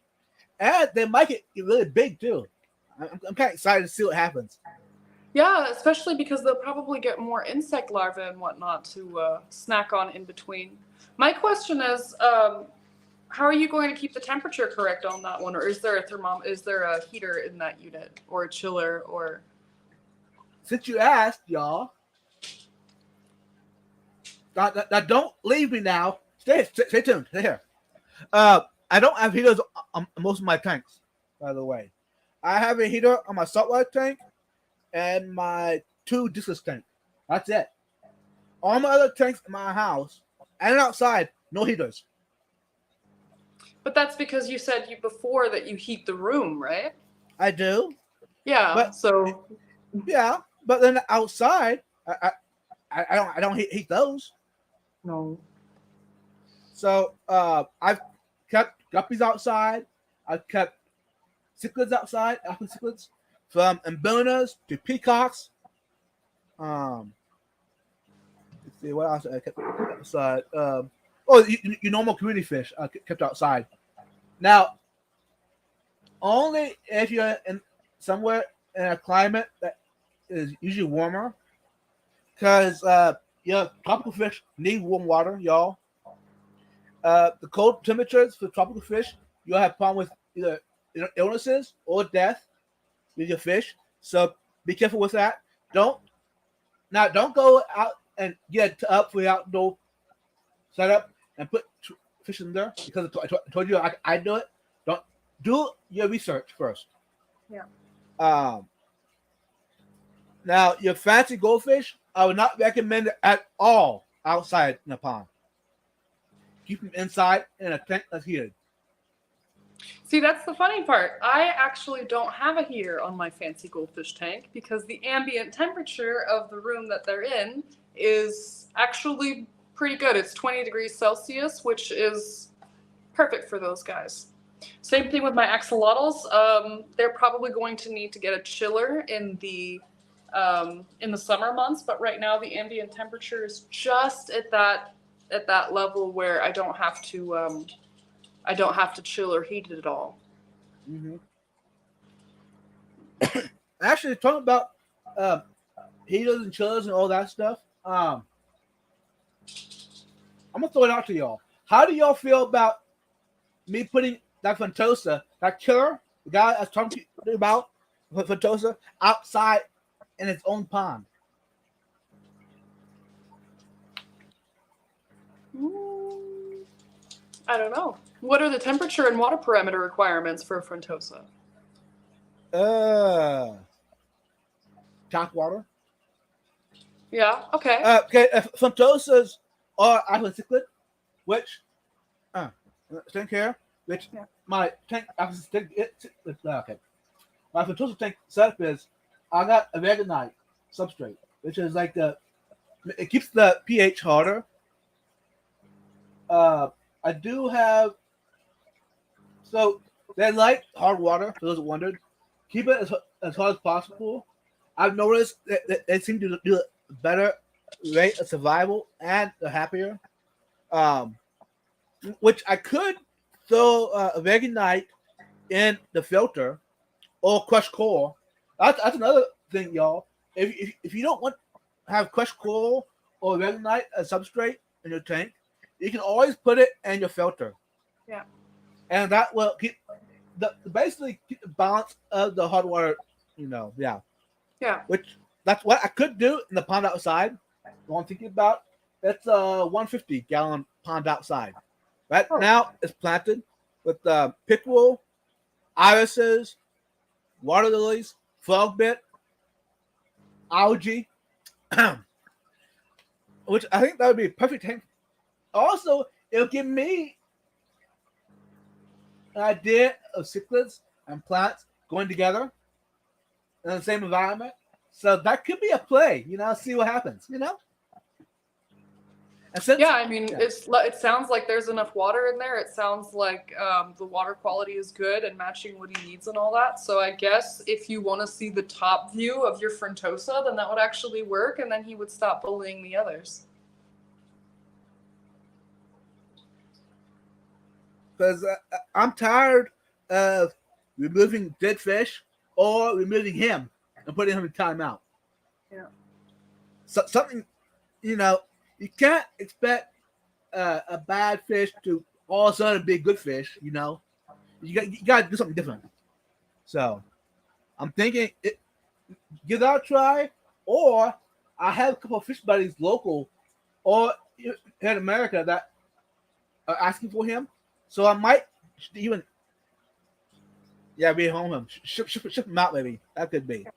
and they might get really big too. I'm kind of excited to see what happens. Yeah, especially because they'll probably get more insect larvae and whatnot to snack on in between. My question is, how are you going to keep the temperature correct on that one, or is there a heater in that unit, or a chiller, or? Since you asked, y'all, now don't leave me now. Stay tuned. Stay here. I don't have heaters on most of my tanks, by the way. I have a heater on my saltwater tank and my 2 discus tank. That's it. All my other tanks in my house and outside, no heaters. But that's because you said before that you heat the room, right? I do. Yeah. But then outside, I don't heat those. No. So I've kept guppies outside. I've kept cichlids outside, African cichlids, from ambulinas to peacocks. Let's see what else I kept outside. Your normal community fish I kept outside. Now, only if you're in somewhere in a climate that is usually warmer, because tropical fish need warm water, y'all. The cold temperatures for tropical fish, you'll have problem with either illnesses or death with your fish. So be careful with that. Don't go out and get up for the outdoor setup and put fish in there, because I told you I do it. Don't do your research first. Yeah. Now your fancy goldfish, I would not recommend it at all outside in a pond. Keep them inside in a tank that's heated. See, that's the funny part. I actually don't have a heater on my fancy goldfish tank because the ambient temperature of the room that they're in is actually pretty good. It's 20 degrees Celsius, which is perfect for those guys. Same thing with my axolotls. They're probably going to need to get a chiller in the summer months, but right now the ambient temperature is just at that level where I don't have to chill or heat it at all. Mm-hmm. Actually, talking about heaters and chillers and all that stuff, I'm gonna throw it out to y'all. How do y'all feel about me putting that Fantosa, that killer, the guy I was talking to you about, Fantosa, outside in its own pond. I don't know. What are the temperature and water parameter requirements for Frontosa? Tap water. Yeah. Okay. Okay, Frontosas are aqua cichlid, which tank here, which Yeah. my tank okay. My Frontosa tank setup is I got a Veganite substrate, which is like it keeps the pH harder. I do have so they like hard water. For those who wondered, keep it as hard as possible. I've noticed that they seem to do a better rate of survival and they're happier. Which I could throw a Veganite in the filter or crushed coral. That's another thing, y'all. If you don't want to have crushed coral or Veganite as substrate in your tank, you can always put it in your filter. Yeah. And that will basically keep the balance of the hot water, yeah. Yeah. Which that's what I could do in the pond outside. The one I'm thinking about, it's a 150 gallon pond outside. Right now it's planted with pickerel, irises, water lilies, frogbit, algae, which I think that would be a perfect tank. Also, it'll give me an idea of cichlids and plants going together in the same environment. So that could be a play, see what happens, And since, I mean, it sounds like there's enough water in there. It sounds like the water quality is good and matching what he needs and all that. So I guess if you want to see the top view of your Frontosa, then that would actually work, and then he would stop bullying the others. Because I'm tired of removing dead fish or removing him and putting him in timeout. Yeah. So something, you can't expect a bad fish to all of a sudden be a good fish. You got to do something different. So I'm thinking, give that a try, or I have a couple of fish buddies local or here in America that are asking for him. So I might even, be home him. Ship him out, maybe. That could be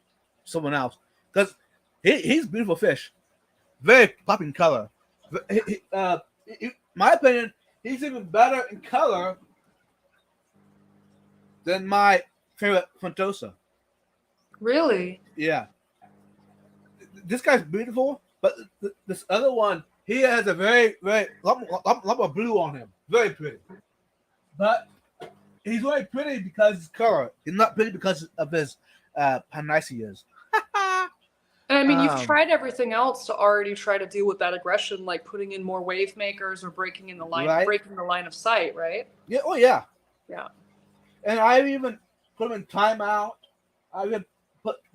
someone else. Because he's a beautiful fish. Very popping color. My opinion, he's even better in color than my favorite Frontosa. Really? Yeah. This guy's beautiful, but this other one, he has a very, very lump of blue on him. Very pretty. But he's very pretty because his color. He's not pretty because of his how nice he is. And I mean, you've tried everything else to already try to deal with that aggression, like putting in more wave makers or breaking the line of sight, right? Yeah. Oh yeah. Yeah. And I've even put him in timeout. I even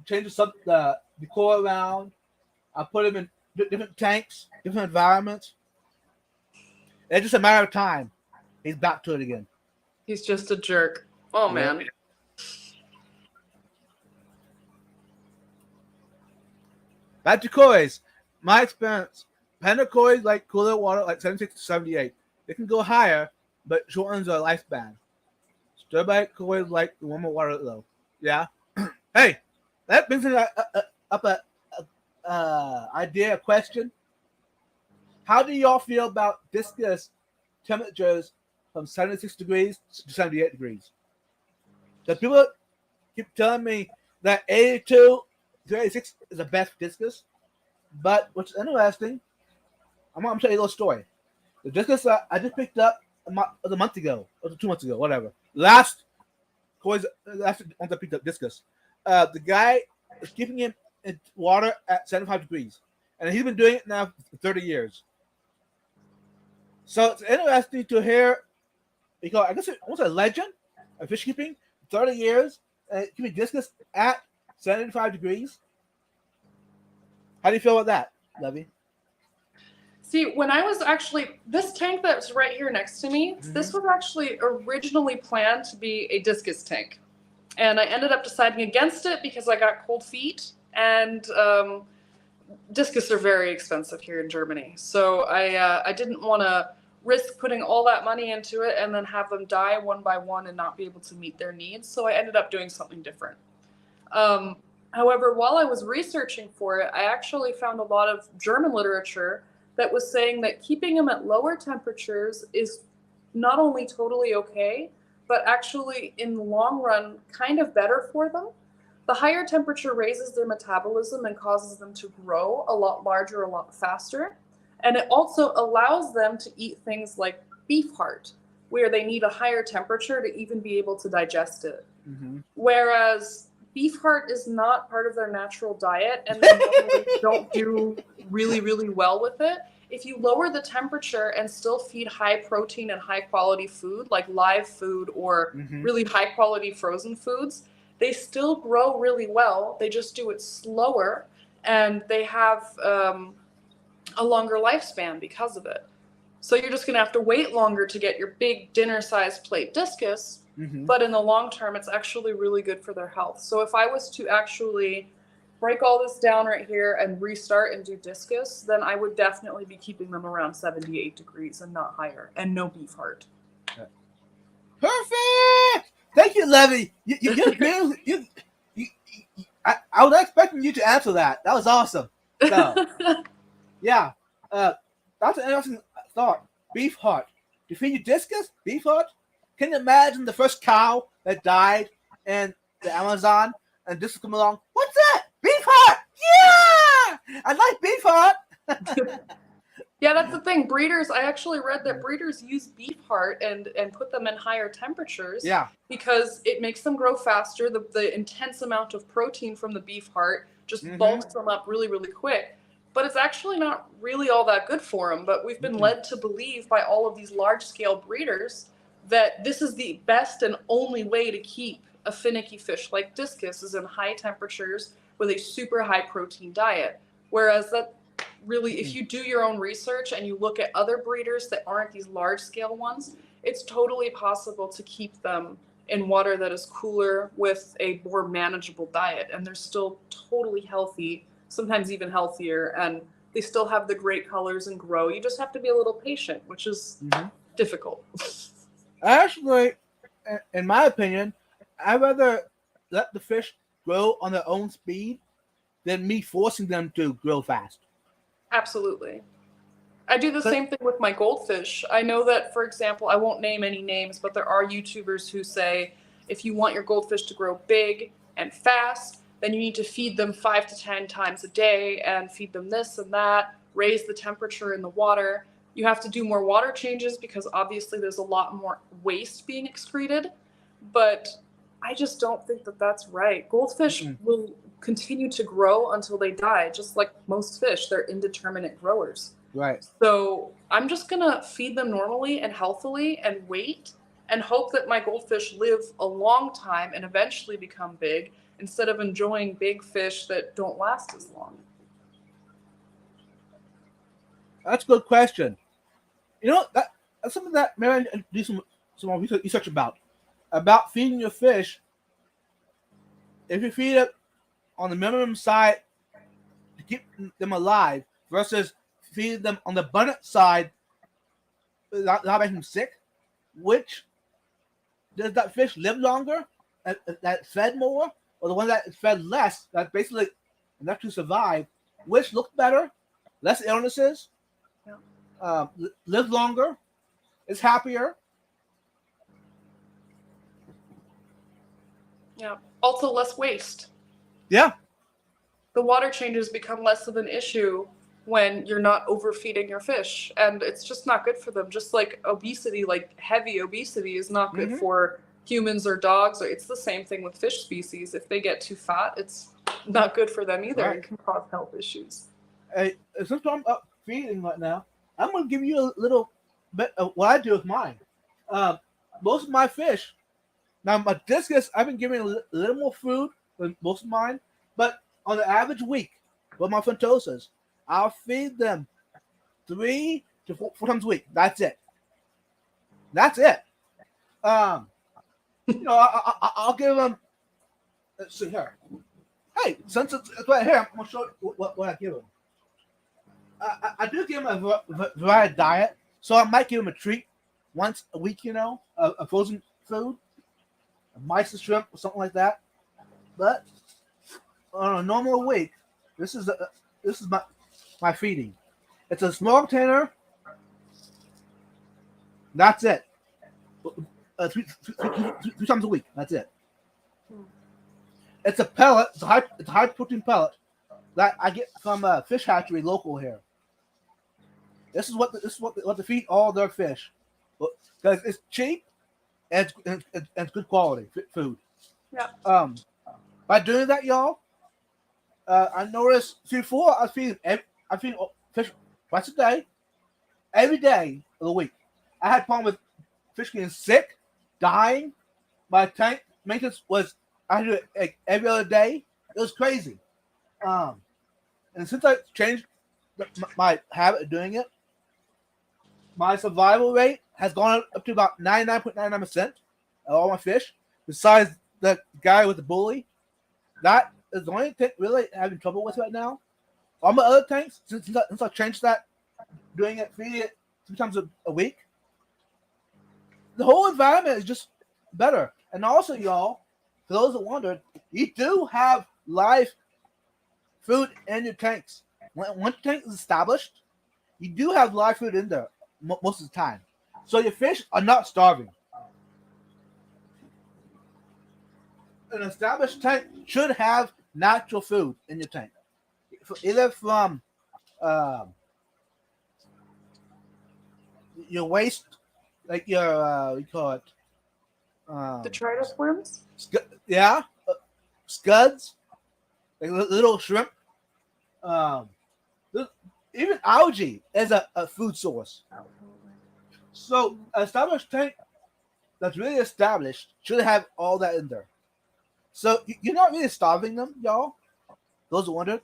changed the decor around. I put him in different tanks, different environments. It's just a matter of time. He's back to it again. He's just a jerk. Oh, man. Back to kois. My experience, panda kois like cooler water, like 76 to 78. They can go higher, but shortens their lifespan. Stir-bite kois like the warmer water though. Yeah. Hey, that brings up a question. How do y'all feel about discus temperatures from 76 degrees to 78 degrees? The people keep telling me that 82 to 86 is the best discus. But what's interesting, I'm going to tell you a little story. The discus I just picked up a month ago, or 2 months ago, whatever. Last one I picked up discus. The guy is keeping him in water at 75 degrees. And he's been doing it now for 30 years. So it's interesting to hear, because I guess it's almost a legend of fish keeping, 30 years, keeping discus at 75 degrees. How do you feel about that, Levy? See, when I was actually, this tank that's right here next to me, this was actually originally planned to be a discus tank. And I ended up deciding against it because I got cold feet, and discus are very expensive here in Germany. So I didn't want to risk putting all that money into it and then have them die one by one and not be able to meet their needs. So I ended up doing something different. However, while I was researching for it, I actually found a lot of German literature that was saying that keeping them at lower temperatures is not only totally okay, but actually in the long run kind of better for them. The higher temperature raises their metabolism and causes them to grow a lot larger, a lot faster. And it also allows them to eat things like beef heart, where they need a higher temperature to even be able to digest it. Whereas beef heart is not part of their natural diet, and they don't do really, really well with it. If you lower the temperature and still feed high protein and high quality food, like live food or really high quality frozen foods, they still grow really well. They just do it slower, and they have a longer lifespan because of it. So you're just going to have to wait longer to get your big dinner-sized plate discus, but in the long term, it's actually really good for their health. So if I was to actually break all this down right here and restart and do discus, then I would definitely be keeping them around 78 degrees and not higher, and no beef heart. Perfect. Thank you, Levy. I was expecting you to answer that. That was awesome. So, yeah, that's an interesting thought. Beef heart. You feed your discus? Beef heart? Can you imagine the first cow that died in the Amazon and discus come along? What's that? Beef heart! Yeah! I like beef heart! Yeah, that's the thing. Breeders, I actually read that breeders use beef heart and put them in higher temperatures. Yeah. Because it makes them grow faster. The intense amount of protein from the beef heart just bulks them up really, really quick. But it's actually not really all that good for them. But we've been led to believe by all of these large-scale breeders that this is the best and only way to keep a finicky fish like discus is in high temperatures with a super high protein diet. Whereas that really, if you do your own research and you look at other breeders that aren't these large-scale ones, it's totally possible to keep them in water that is cooler with a more manageable diet, and they're still totally healthy, sometimes even healthier, and they still have the great colors and grow. You just have to be a little patient, which is difficult. Actually, in my opinion, I'd rather let the fish grow on their own speed than me forcing them to grow fast. Absolutely. I do the same thing with my goldfish. I know that, for example, I won't name any names, but there are YouTubers who say if you want your goldfish to grow big and fast, then you need to feed them 5 to 10 times a day and feed them this and that, raise the temperature in the water. You have to do more water changes because obviously there's a lot more waste being excreted, but I just don't think that that's right. Goldfish will continue to grow until they die, just like most fish. They're indeterminate growers. Right. So I'm just going to feed them normally and healthily and wait and hope that my goldfish live a long time and eventually become big instead of enjoying big fish that don't last as long. That's a good question. You know, that's something that maybe I do some more research about feeding your fish. If you feed it on the minimum side to keep them alive versus feeding them on the abundant side without making them sick, which does that fish live longer that fed more, or the one that is fed less that basically enough to survive, which looks better, less illnesses, live longer, is happier. Yeah. Also less waste. Yeah. The water changes become less of an issue when you're not overfeeding your fish, and it's just not good for them. Just like obesity, like heavy obesity is not good for humans or dogs. It's the same thing with fish species. If they get too fat, it's not good for them either. Right. It can cause health issues. Hey, since I'm up feeding right now, I'm going to give you a little bit of what I do with mine. Most of my fish, now my discus, I've been giving a little more food than most of mine, but on the average week with my Fentosas, I'll feed them 3 to 4 times a week. That's it. That's it. I'll give them. Let's see here. Hey, since it's right here, I'm gonna show you what I give them. I do give them a variety diet, so I might give them a treat once a week. A frozen food, a mice and shrimp or something like that. But on a normal week, this is my feeding. It's a small container. That's it. Three times a week. That's it. It's a pellet. It's a high protein pellet that I get from a fish hatchery local here. This is what to feed all their fish, because it's cheap and it's good quality food. Yeah. By doing that, y'all, I noticed before I feed fish twice a day, every day of the week. I had problem with fish getting sick, dying. My tank maintenance was I do it like every other day. It was crazy. And since I changed my habit of doing it, my survival rate has gone up to about 99.99% of all my fish. Besides the guy with the bully, that is the only thing really having trouble with right now. All my other tanks, since I changed that, feeding it 3 times a week, the whole environment is just better. And also, y'all, for those that wondered, you do have live food in your tanks. Once your tank is established, you do have live food in there most of the time. So your fish are not starving. An established tank should have natural food in your tank, either from your waste, like your we call it Detritus worms? scuds, like little shrimp. Even algae is a food source. So an established tank that's really established should have all that in there. So you're not really starving them, y'all. Those who wondered.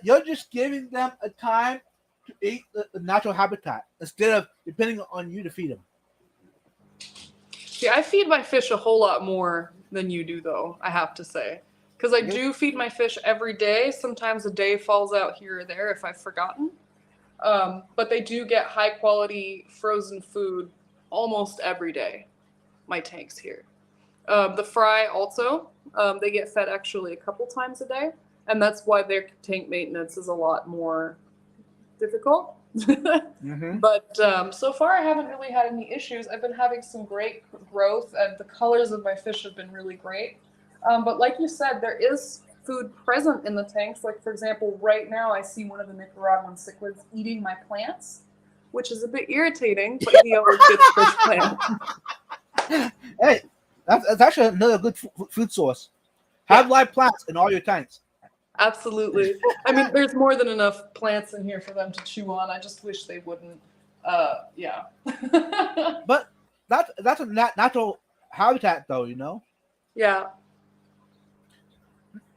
You're just giving them a time to eat the natural habitat instead of depending on you to feed them. See, I feed my fish a whole lot more than you do, though, I have to say. Because I do feed my fish every day. Sometimes a day falls out here or there if I've forgotten. But they do get high quality frozen food almost every day, my tanks here. The fry also, they get fed actually a couple times a day. And that's why their tank maintenance is a lot more difficult. Mm-hmm. But so far, I haven't really had any issues. I've been having some great growth, and the colors of my fish have been really great. But like you said, there is food present in the tanks. Like, for example, right now I see one of the Nicaraguan cichlids eating my plants, which is a bit irritating, but he always gets fish plant. Hey, that's actually another good food source. Have live plants in all your tanks. Absolutely. I mean, there's more than enough plants in here for them to chew on. I just wish they wouldn't. Yeah. But that's a natural habitat, though, you know? Yeah.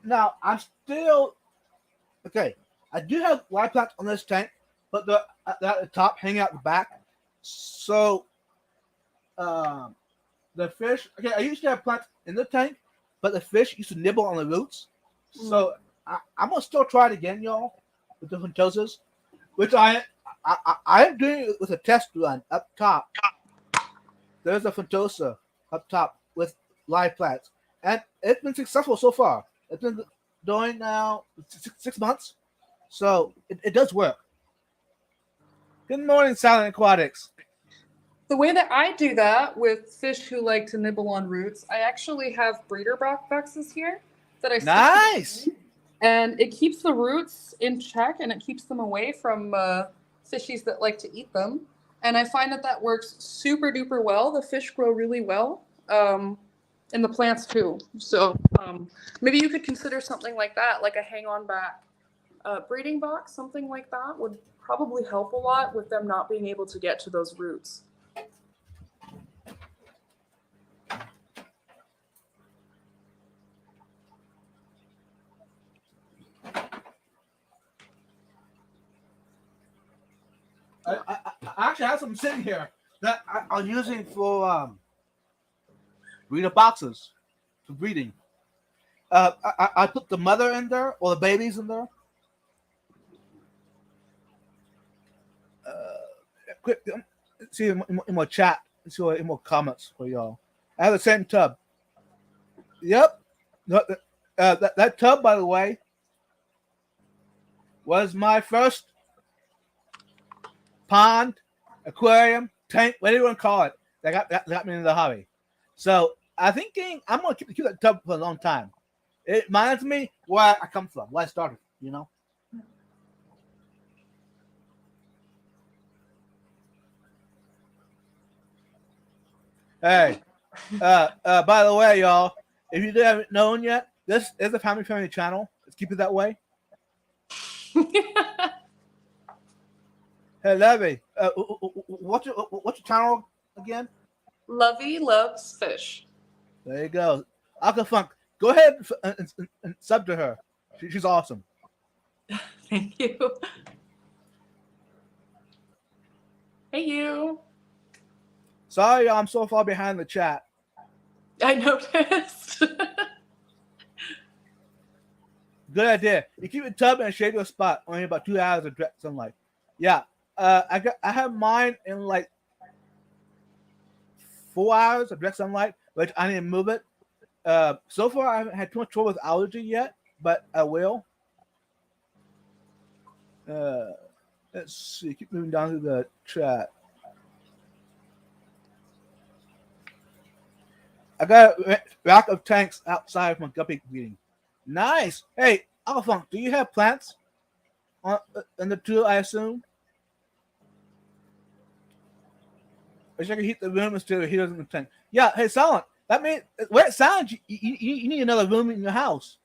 Now, I'm still... Okay, I do have live plants on this tank, but they're at the top, hanging out the back. So, the fish... Okay, I used to have plants in the tank, but the fish used to nibble on the roots. So, I'm going to still try it again, y'all, with the Phantosas, which I am doing it with a test run up top. There's a Phantosa up top with live plants, and it's been successful so far. It's been going now 6 months, so it does work. Good morning, Silent Aquatics. The way that I do that with fish who like to nibble on roots, I actually have breeder boxes here that I stick Nice. to, and it keeps the roots in check, and it keeps them away from fishies that like to eat them. And I find that works super duper well. The fish grow really well, and the plants too. So maybe you could consider something like that, like a hang-on back breeding box. Something like that would probably help a lot with them not being able to get to those roots. actually have some sitting here that I'm using for breeder boxes for breeding. I put the mother in there or the babies in there. Quick, see in my chat, see in more comments for y'all. I have the same tub. Yep. That tub, by the way, was my first pond, aquarium, tank, whatever you want to call it. That got me into the hobby. So I'm thinking I'm gonna keep that tub for a long time. It reminds me where I come from, where I started. You know. Hey, by the way, y'all, if you haven't known yet, this is a family-friendly channel. Let's keep it that way. Hey, Levy, what's your channel again? Lovey loves fish. There you go. Aqua Funk, go ahead and sub to her. She's awesome. Thank you. Hey, you. Sorry, I'm so far behind the chat. I noticed. Good idea. You keep it tub in a shady spot, only about 2 hours of direct sunlight. Yeah. I have mine in like 4 hours of direct sunlight, which I need to move it. So far I haven't had too much trouble with allergy yet, but I will. Let's see. Keep moving down to the chat. I got a rack of tanks outside of my guppy meeting. Nice. Hey, Alphonse, do you have plants in the tool, I assume? I wish I could heat the room instead of heaters in the tank. Yeah, hey, Silent. That means, where it sounds, you need another room in your house.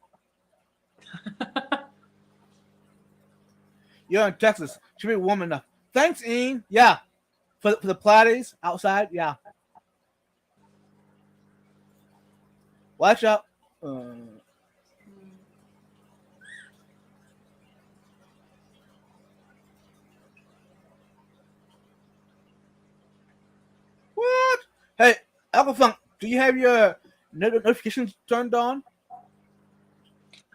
You're in Texas. Should be warm enough. Thanks, Ian. Yeah. For the platies outside, yeah. Watch out. What? Hey, Alpha Funk, do you have your notifications turned on?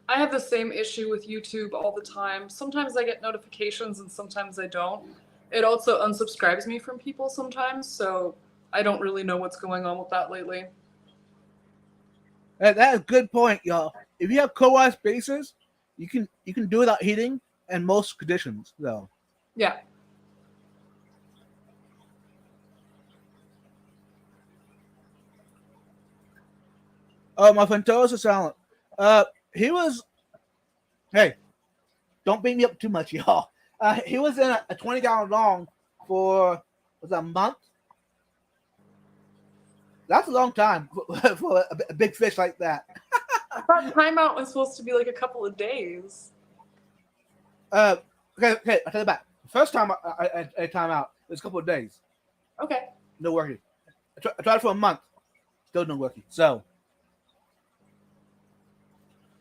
I have the same issue with YouTube all the time. Sometimes I get notifications and sometimes I don't. It also unsubscribes me from people sometimes, so I don't really know what's going on with that lately. That is a good point, y'all. If you have co-op spaces, you can do without heating in most conditions, though. Yeah. Oh, my friend Toes is silent. He was. Hey, don't beat me up too much, y'all. He was in a 20-gallon long for a month. That's a long time for a big fish like that. I thought timeout was supposed to be like a couple of days. Okay, I'll tell you back. First time I time out, it was a couple of days. Okay. No working. I tried for a month. Still no working. So,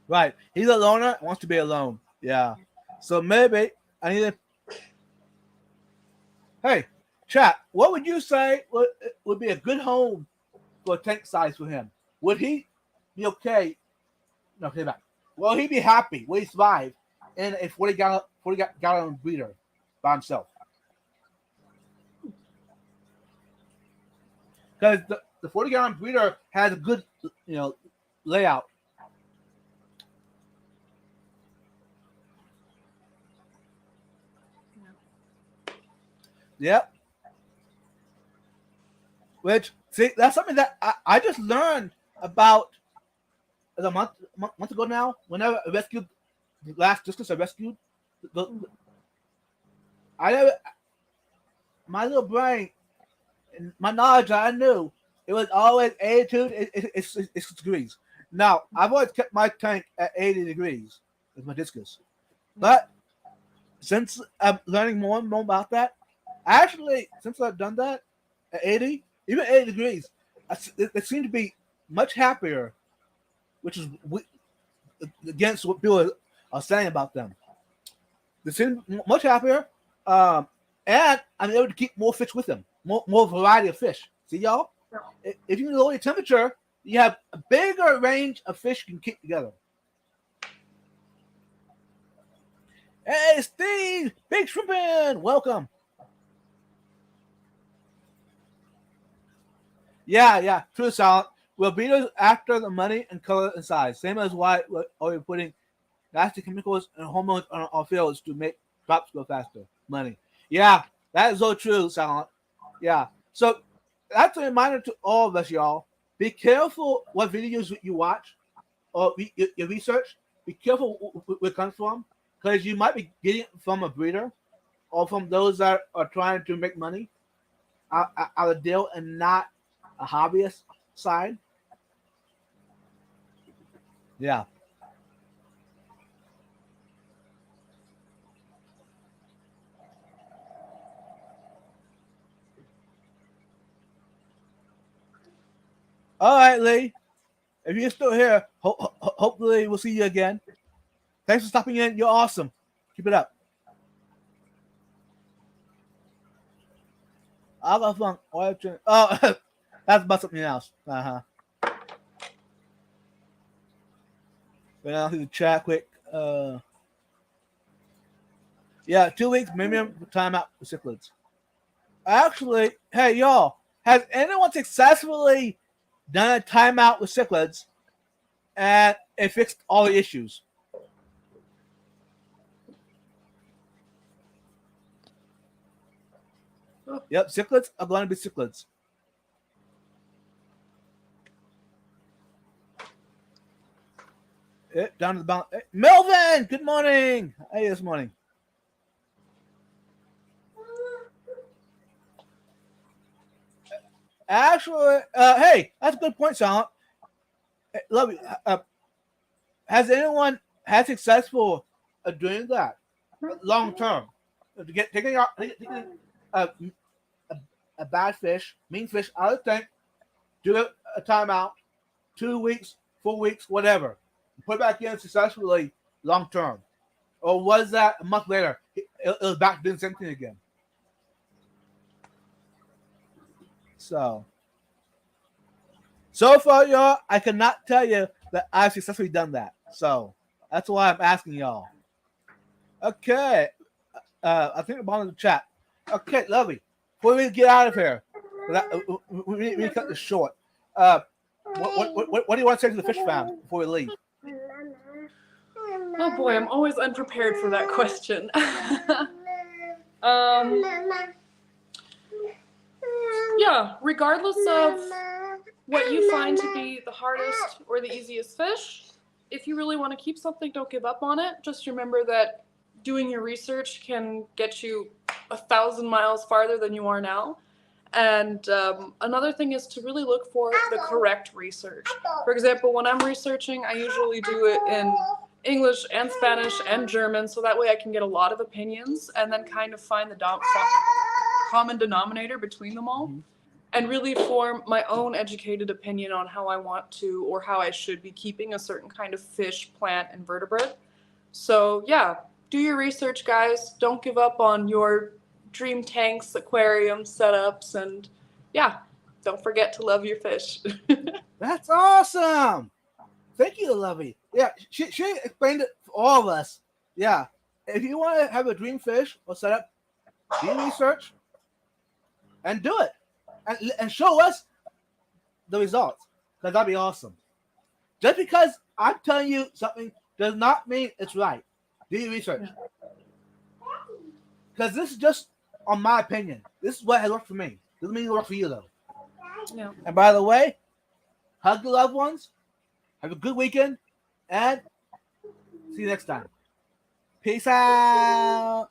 right. He's a loner. Wants to be alone. Yeah. So maybe I need to. Hey, chat. What would you say would be a good home for a tank size for him? Would he be okay? No, take it back. Will he be happy? Will he survive in a 40-gallon breeder by himself? Because the 40-gallon breeder has a good, layout. Yep. Which, see, that's something that I just learned about a month ago now. Whenever I rescued the last discus, I rescued my little brain, my knowledge, I knew it was always 82. It's degrees. Now I've always kept my tank at 80 degrees with my discus, but since I'm learning more and more about that, actually, since I've done that at 80, even 80 degrees, they seem to be much happier, which is against what people are saying about them. They seem much happier. And I'm able to keep more fish with them, more variety of fish. See, y'all? If you lower your temperature, you have a bigger range of fish you can keep together. Hey, Steve, Big Shrimpin', welcome. Yeah, true, Silent. We'll beat us after the money and color and size. Same as why we're putting nasty chemicals and hormones on our fields to make crops grow faster. Money. Yeah, that is so true, Silent. Yeah. So that's a reminder to all of us, y'all. Be careful what videos you watch or your research. Be careful where it comes from, because you might be getting it from a breeder or from those that are trying to make money out of the deal and not a hobbyist side. Yeah. All right, Lee. If you're still here, hopefully we'll see you again. Thanks for stopping in. You're awesome. Keep it up. I'll go fun. Oh, that's about something else. Well, to the chat quick. Yeah, 2 weeks minimum timeout for cichlids. Actually, hey y'all, has anyone successfully done a timeout with cichlids and it fixed all the issues? Yep, cichlids are going to be cichlids. Down to the bottom. Hey, Melvin, good morning. Hey, this morning. Actually, hey, that's a good point, Silent. Love you. Has anyone had successful doing that long term? Taking a bad fish, mean fish out of the tank, do a timeout, 2 weeks, 4 weeks, whatever. Put it back in successfully long term. Or was that a month later? It was back doing the same thing again. So far, y'all, I cannot tell you that I've successfully done that. So that's why I'm asking y'all. Okay. I think I'm on the chat. Okay, lovely. Before we get out of here, we need to cut this short. What do you want to say to the fish fam before we leave? Oh boy, I'm always unprepared for that question. Yeah, regardless of what you find to be the hardest or the easiest fish, if you really want to keep something, don't give up on it. Just remember that doing your research can get you 1,000 miles farther than you are now. And another thing is to really look for the correct research. For example, when I'm researching, I usually do it in English and Spanish and German, so that way I can get a lot of opinions and then kind of find the common denominator between them all, and really form my own educated opinion on how I want to or how I should be keeping a certain kind of fish, plant, and vertebrate. So yeah, do your research, guys. Don't give up on your dream tanks, aquariums, setups, and yeah, don't forget to love your fish. That's awesome. Thank you, Lovey. Yeah, she explained it for all of us. Yeah, if you want to have a dream fish or setup, do your research and do it, and show us the results, because that'd be awesome. Just because I'm telling you something does not mean it's right. Do your research, because this is just on my opinion. This is what has worked for me. Doesn't mean it'll work for you though. Yeah. And by the way, hug your loved ones. Have a good weekend, and see you next time. Peace out.